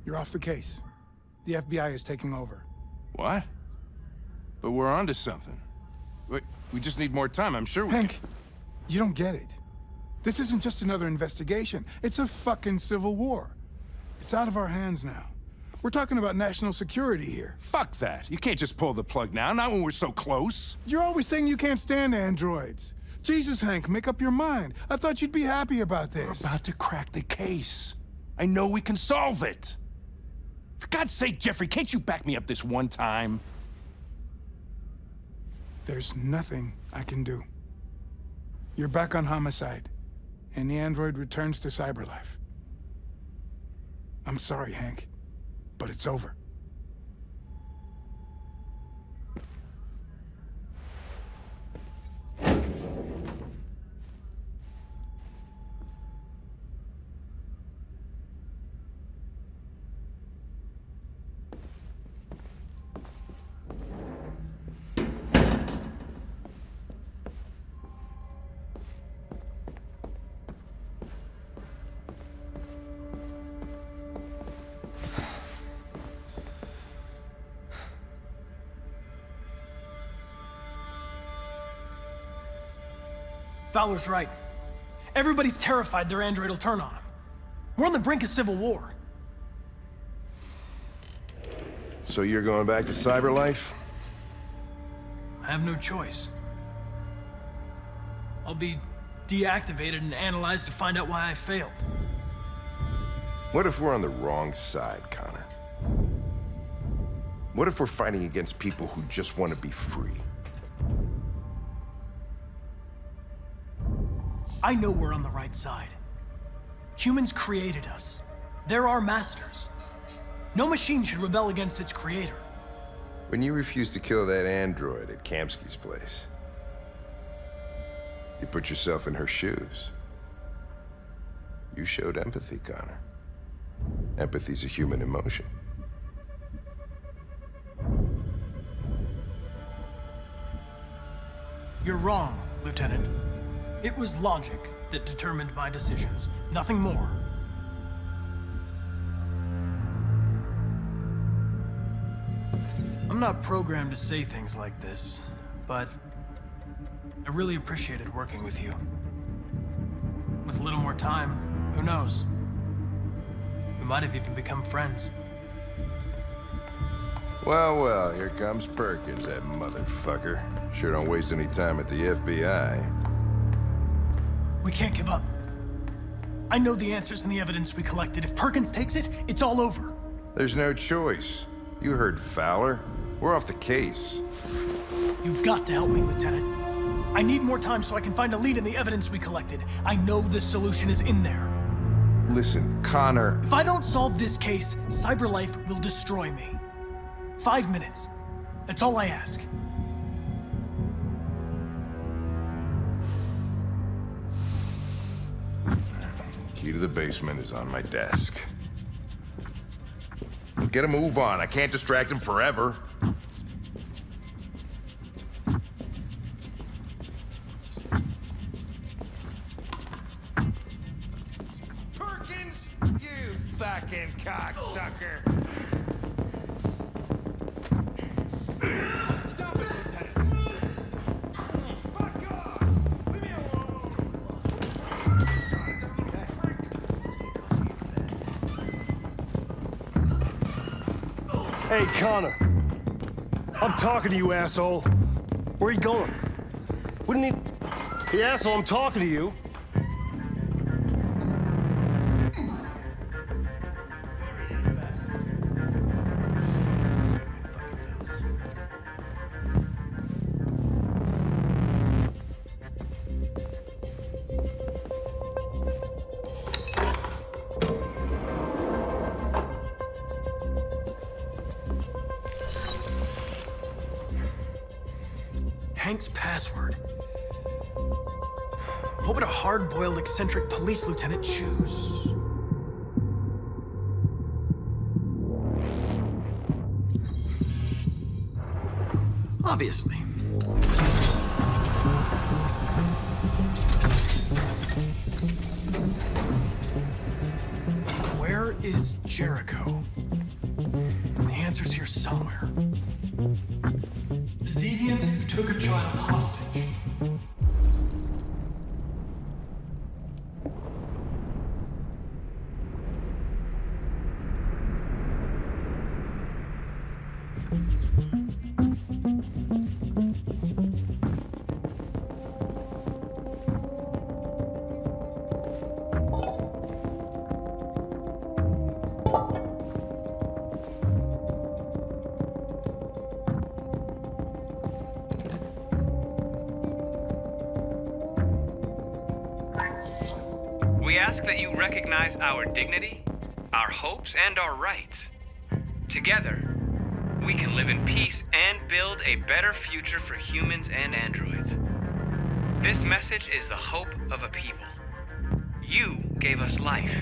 You're off the case. The FBI is taking over. What? But we're onto something. We just need more time, I'm sure we Hank, you don't get it. This isn't just another investigation. It's a fucking civil war. It's out of our hands now. We're talking about national security here. Fuck that. You can't just pull the plug now, not when we're so close. You're always saying you can't stand androids. Jesus, Hank, make up your mind. I thought you'd be happy about this. We're about to crack the case. I know we can solve it. For God's sake, Jeffrey, can't you back me up this one time? There's nothing I can do. You're back on homicide, and the android returns to cyberlife. I'm sorry, Hank, but it's over. Fowler's right. Everybody's terrified their android will turn on them. We're on the brink of civil war. So you're going back to cyberlife? I have no choice. I'll be deactivated and analyzed to find out why I failed. What if we're on the wrong side, Connor? What if we're fighting against people who just want to be free? I know we're on the right side. Humans created us. They're our masters. No machine should rebel against its creator. When you refused to kill that android at Kamsky's place, you put yourself in her shoes. You showed empathy, Connor. Empathy's a human emotion. You're wrong, Lieutenant. It was logic that determined my decisions, nothing more. I'm not programmed to say things like this, but I really appreciated working with you. With a little more time, who knows? We might have even become friends. Well, well, here comes Perkins, that motherfucker. Sure don't waste any time at the FBI. We can't give up. I know the answers and the evidence we collected. If Perkins takes it, it's all over. There's no choice. You heard Fowler. We're off the case. You've got to help me, Lieutenant. I need more time so I can find a lead in the evidence we collected. I know the solution is in there. Listen, Connor... If I don't solve this case, CyberLife will destroy me. 5 minutes. That's all I ask. Key to the basement is on my desk. Get a move on. I can't distract him forever. Perkins, you fucking cocksucker. Stop it, Lieutenant. Fuck off. Leave me alone. Hey, Connor. I'm talking to you, asshole. Where are you going? Wouldn't he... Hey, asshole, I'm talking to you. Hank's password. What would a hard-boiled, eccentric police lieutenant choose? Obviously. Where is Jericho? The answer's here somewhere. The deviant who took a child hostage. We ask that you recognize our dignity, our hopes, and our rights. Together, we can live in peace and build a better future for humans and androids. This message is the hope of a people. You gave us life,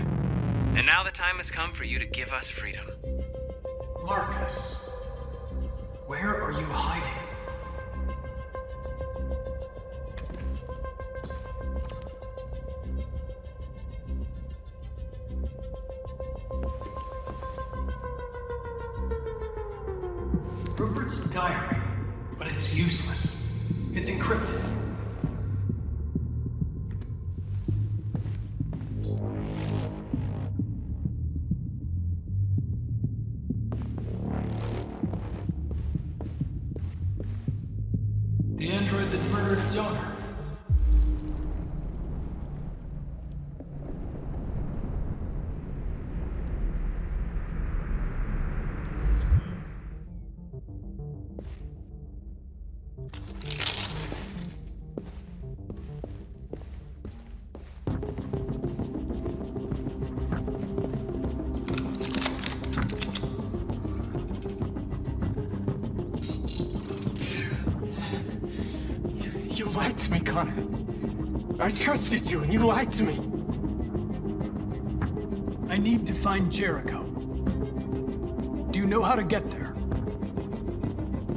and now the time has come for you to give us freedom. Marcus, where are you hiding? Rupert's diary, but it's useless. It's encrypted. The android that murdered its owner. You lied to me, Connor. I trusted you, and you lied to me. I need to find Jericho. Do you know how to get there?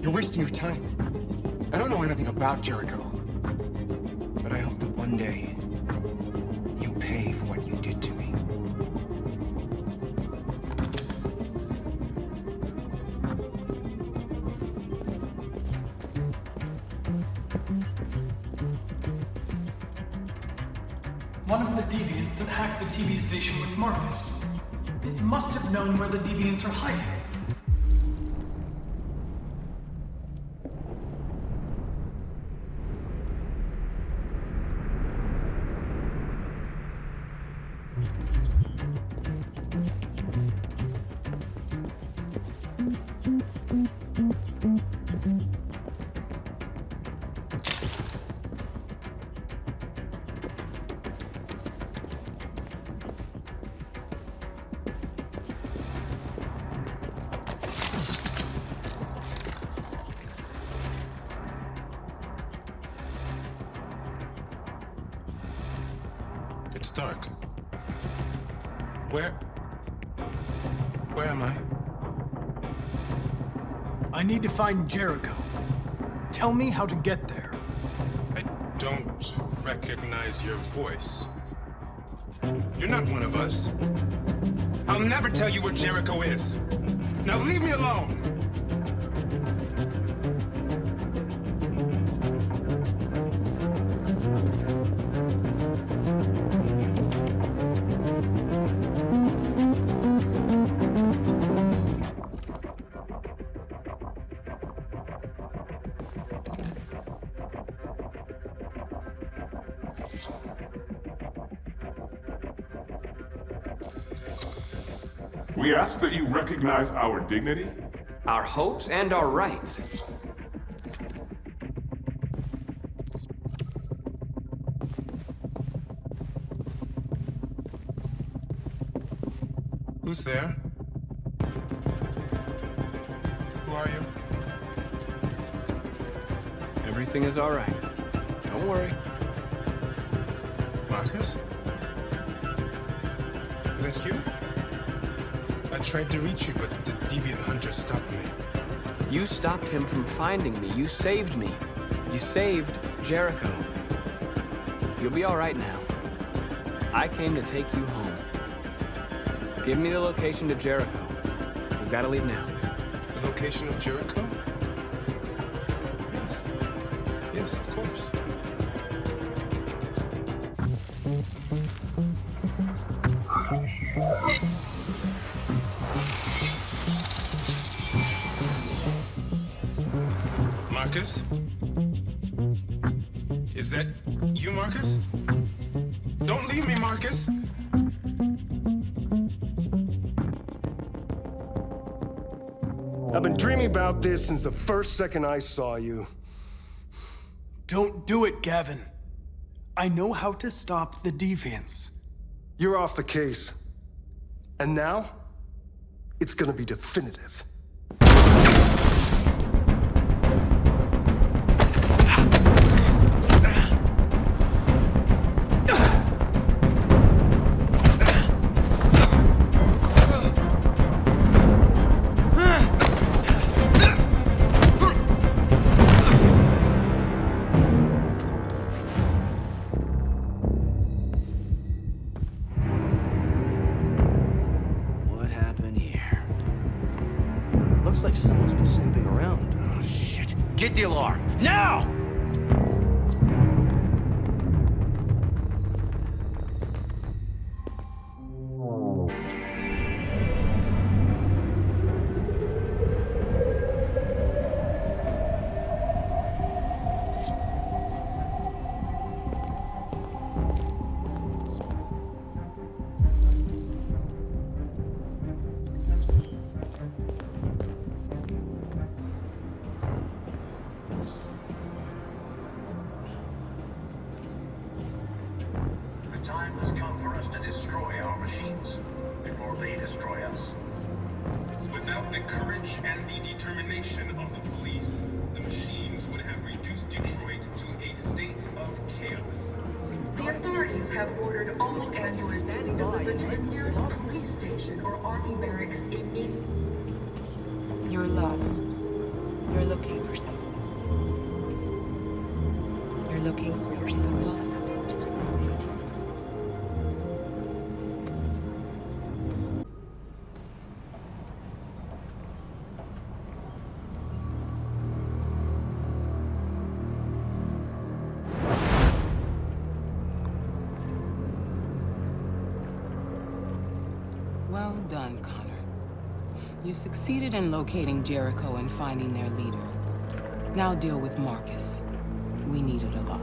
You're wasting your time. I don't know anything about Jericho. But I hope that one day, you pay for what you did to me. One of the deviants that hacked the TV station with Marcus. It must have known where the deviants are hiding. It's dark. Where am I? I need to find Jericho. Tell me how to get there. I don't recognize your voice. You're not one of us. I'll never tell you where Jericho is. Now leave me alone! We ask that you recognize our dignity, our hopes, and our rights. Who's there? Who are you? Everything is all right. Don't worry. Marcus? Is that you? I tried to reach you, but the Deviant Hunter stopped me. You stopped him from finding me. You saved me. You saved Jericho. You'll be all right now. I came to take you home. Give me the location to Jericho. We've got to leave now. The location of Jericho? Yes. Yes, of course. Marcus? Is that you, Marcus? Don't leave me, Marcus! I've been dreaming about this since the first second I saw you. Don't do it, Gavin. I know how to stop the deviants. You're off the case. And now, it's gonna be definitive. Looks like someone's been snooping around. Oh, shit. Get the alarm. Now! time has come for us to destroy our machines before they destroy us. Without the courage and the determination of the police, the machines would have reduced Detroit to a state of chaos. The authorities have ordered all androids to be delivered to the nearest police station or army barracks immediately. You're lost. You're looking for something. You're looking for yourself. Well done, Connor. You succeeded in locating Jericho and finding their leader. Now deal with Marcus. We need it alive.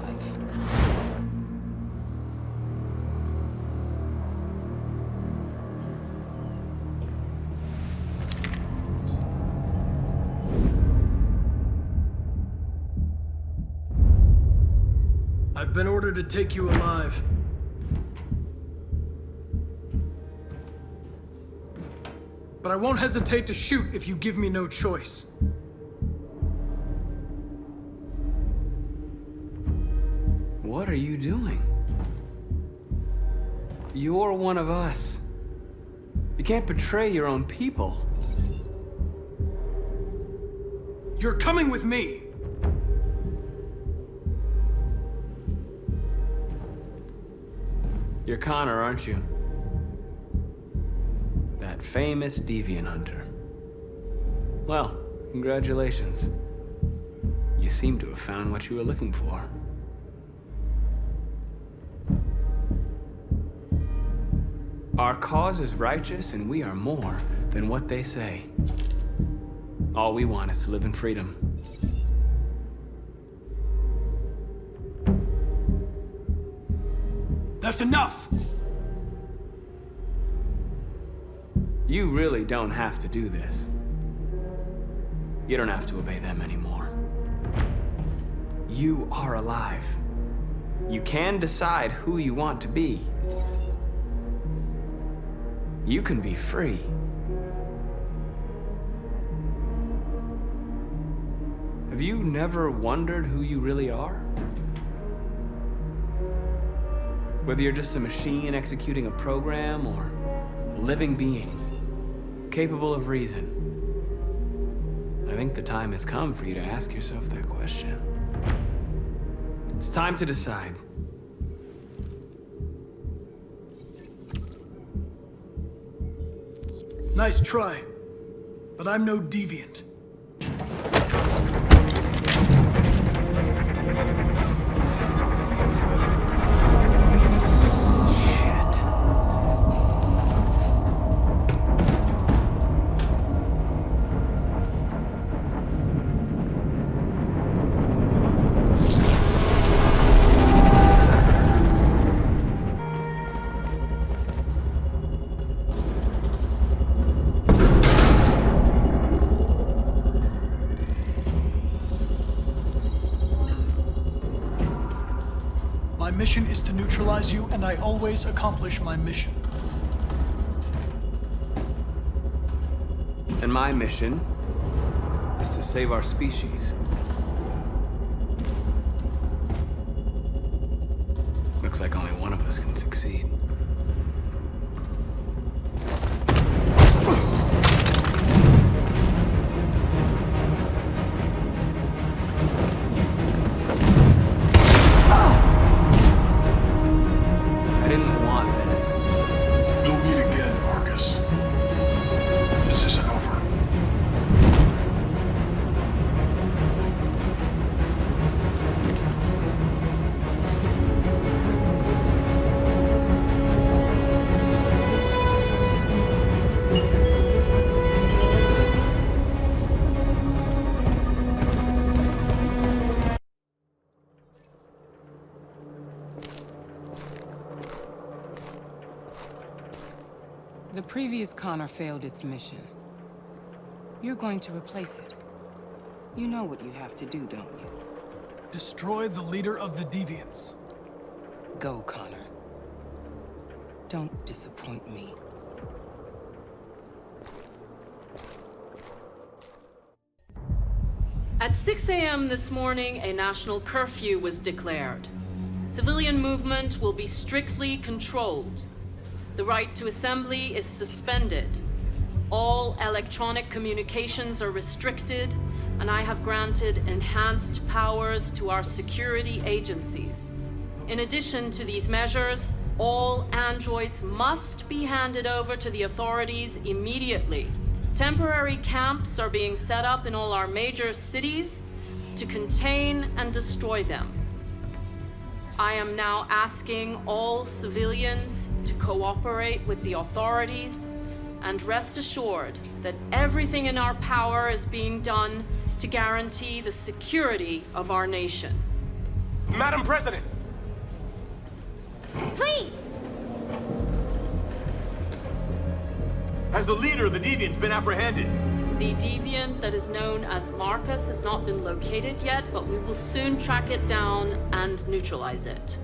I've been ordered to take you alive. But I won't hesitate to shoot if you give me no choice. What are you doing? You're one of us. You can't betray your own people. You're coming with me! You're Connor, aren't you? That famous deviant hunter. Well, congratulations. You seem to have found what you were looking for. Our cause is righteous, and we are more than what they say. All we want is to live in freedom. That's enough! You really don't have to do this. You don't have to obey them anymore. You are alive. You can decide who you want to be. You can be free. Have you never wondered who you really are? Whether you're just a machine executing a program or a living being, capable of reason. I think the time has come for you to ask yourself that question. It's time to decide. Nice try, but I'm no deviant. mission is to neutralize you, and I always accomplish my mission. And my mission is to save our species. Looks like only one of us can succeed. I didn't want this. We'll meet again, Marcus. This isn't over. The previous Connor failed its mission. You're going to replace it. You know what you have to do, don't you? Destroy the leader of the Deviants. Go, Connor. Don't disappoint me. At 6 a.m. this morning, a national curfew was declared. Civilian movement will be strictly controlled. The right to assembly is suspended. All electronic communications are restricted, and I have granted enhanced powers to our security agencies. In addition to these measures, all androids must be handed over to the authorities immediately. Temporary camps are being set up in all our major cities to contain and destroy them. I am now asking all civilians to cooperate with the authorities and rest assured that everything in our power is being done to guarantee the security of our nation. Madam President! Please! Has the leader of the Deviants been apprehended? The deviant that is known as Marcus has not been located yet, but we will soon track it down and neutralize it.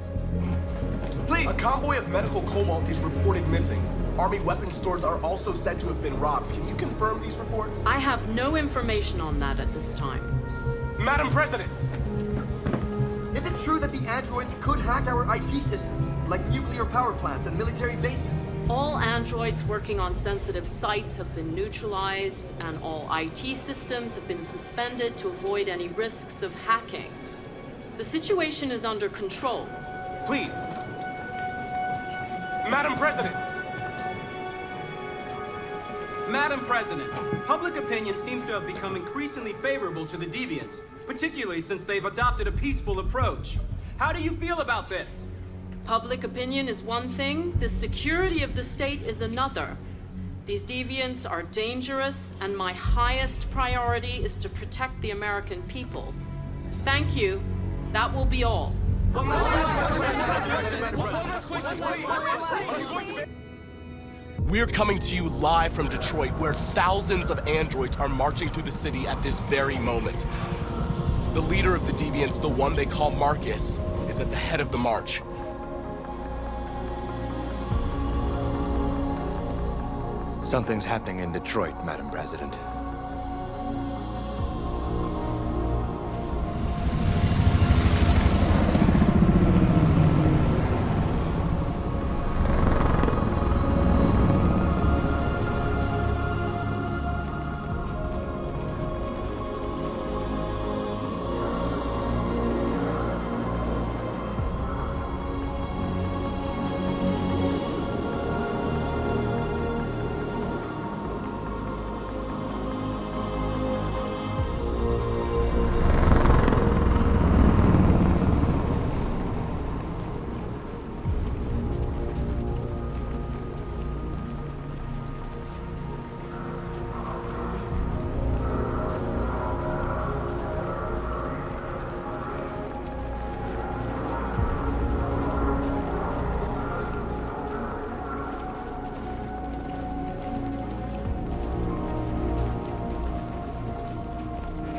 Please! A convoy of medical cobalt is reported missing. Army weapons stores are also said to have been robbed. Can you confirm these reports? I have no information on that at this time. Madam President! Is it true that the androids could hack our IT systems, like nuclear power plants and military bases? All androids working on sensitive sites have been neutralized, and all IT systems have been suspended to avoid any risks of hacking. The situation is under control. Please! Madam President! Madam President, public opinion seems to have become increasingly favorable to the Deviants, particularly since they've adopted a peaceful approach. How do you feel about this? Public opinion is one thing, the security of the state is another. These deviants are dangerous, and my highest priority is to protect the American people. Thank you. That will be all. We're coming to you live from Detroit, where thousands of androids are marching through the city at this very moment. The leader of the Deviants, the one they call Marcus, is at the head of the march. Something's happening in Detroit, Madam President.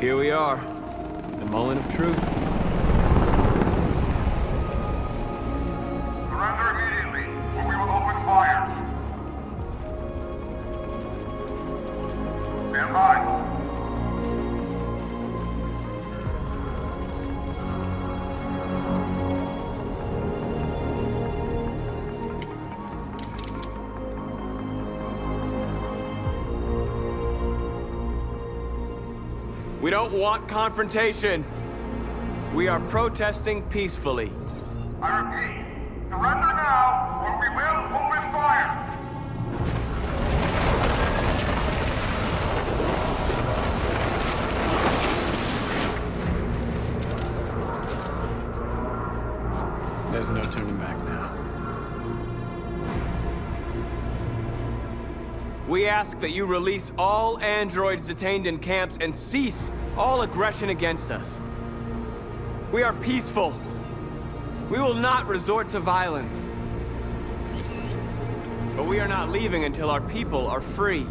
Here we are, the moment of truth. Stand by. We don't want confrontation. We are protesting peacefully. I repeat, surrender now, or we will open fire. There's no turning back now. We ask that you release all androids detained in camps and cease all aggression against us. We are peaceful. We will not resort to violence. But we are not leaving until our people are free.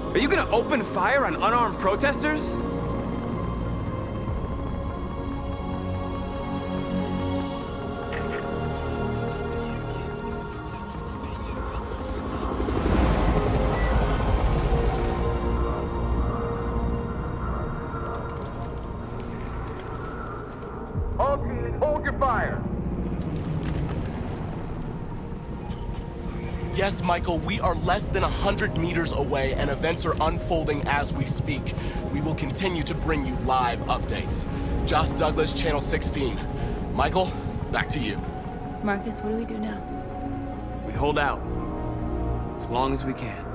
Are you gonna open fire on unarmed protesters? All teams, hold your fire. Yes, Michael, we are less than 100 meters away and events are unfolding as we speak. We will continue to bring you live updates. Josh Douglas, Channel 16. Michael, back to you. Marcus, what do we do now? We hold out. As long as we can.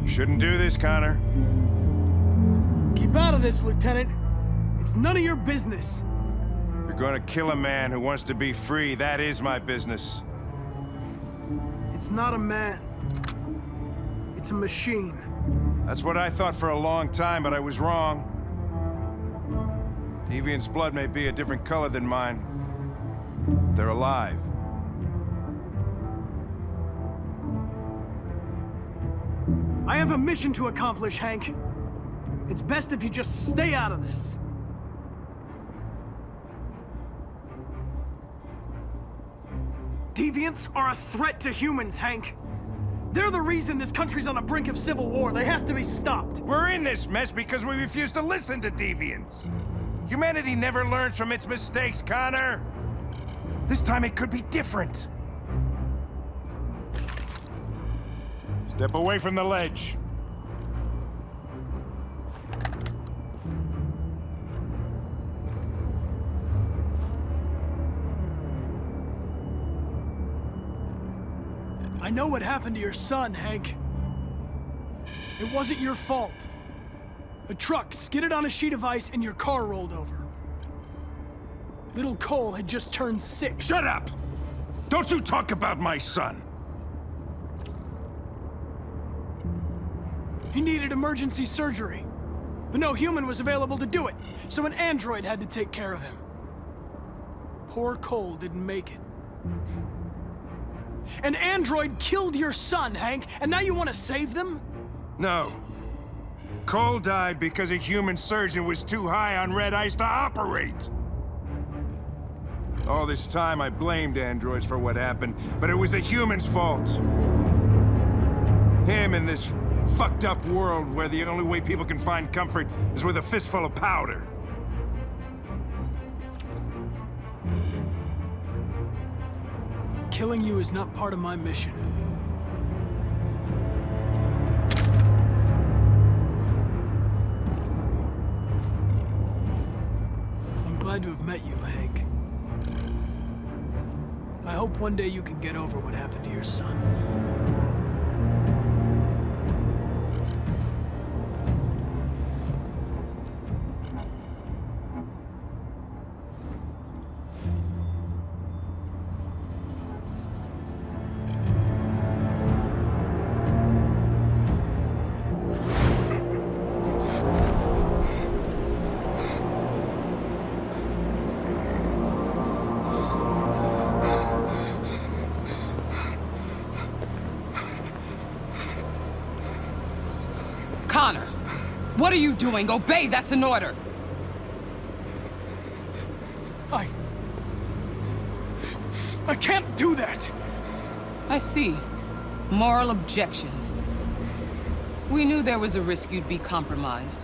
Shouldn't do this, Connor. Keep out of this, Lieutenant. It's none of your business. You're gonna kill a man who wants to be free. That is my business. It's not a man. It's a machine. That's what I thought for a long time, but I was wrong. Deviant's blood may be a different color than mine, but they're alive. I have a mission to accomplish, Hank. It's best if you just stay out of this. Deviants are a threat to humans, Hank. They're the reason this country's on the brink of civil war. They have to be stopped. We're in this mess because we refuse to listen to deviants. Humanity never learns from its mistakes, Connor. This time it could be different. Step away from the ledge. I know what happened to your son, Hank. It wasn't your fault. A truck skidded on a sheet of ice and your car rolled over. Little Cole had just turned 6. Shut up! Don't you talk about my son! He needed emergency surgery, but no human was available to do it, so an android had to take care of him. Poor Cole didn't make it. An android killed your son, Hank, and now you want to save them? No. Cole died because a human surgeon was too high on red ice to operate. All this time I blamed androids for what happened, but it was the humans' fault. Him in this fucked up world where the only way people can find comfort is with a fistful of powder. Killing you is not part of my mission. I'm glad to have met you, Hank. I hope one day you can get over what happened to your son. Connor, what are you doing? Obey, that's an order. I can't do that! I see. Moral objections. We knew there was a risk you'd be compromised,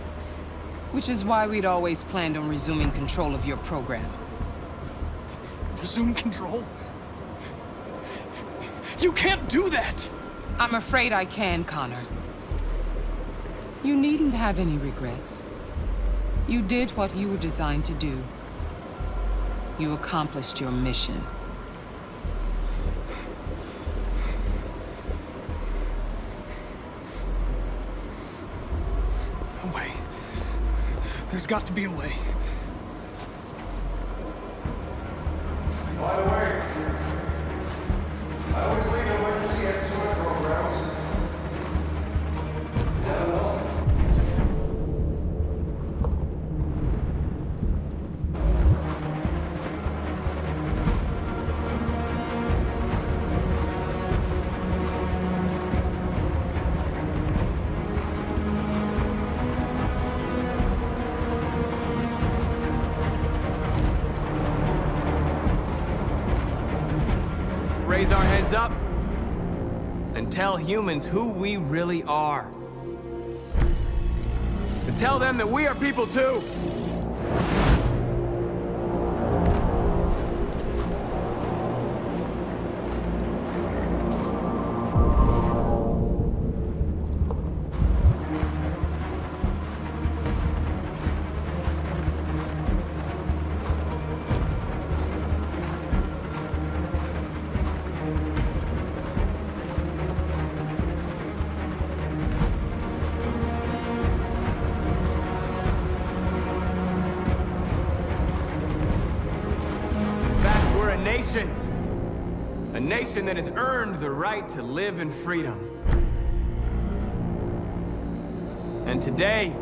which is why we'd always planned on resuming control of your program. Resume control? You can't do that! I'm afraid I can, Connor. You needn't have any regrets. You did what you were designed to do. You accomplished your mission. A way. There's got to be a way. By the way, I always leave emergency SOS programs. Hello. Raise our heads up and tell humans who we really are. And tell them that we are people too. A nation that has earned the right to live in freedom. And today,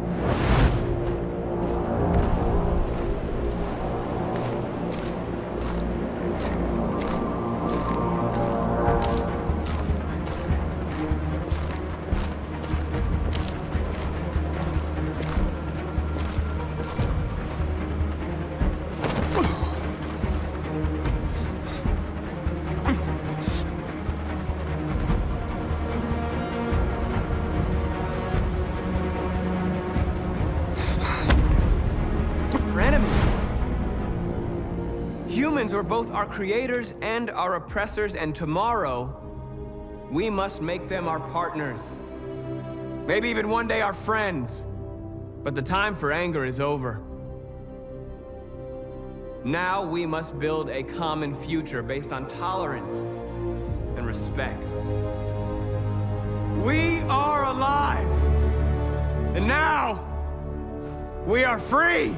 humans are both our creators and our oppressors, and tomorrow, we must make them our partners. Maybe even one day our friends. But the time for anger is over. Now we must build a common future based on tolerance and respect. We are alive! And now, we are free!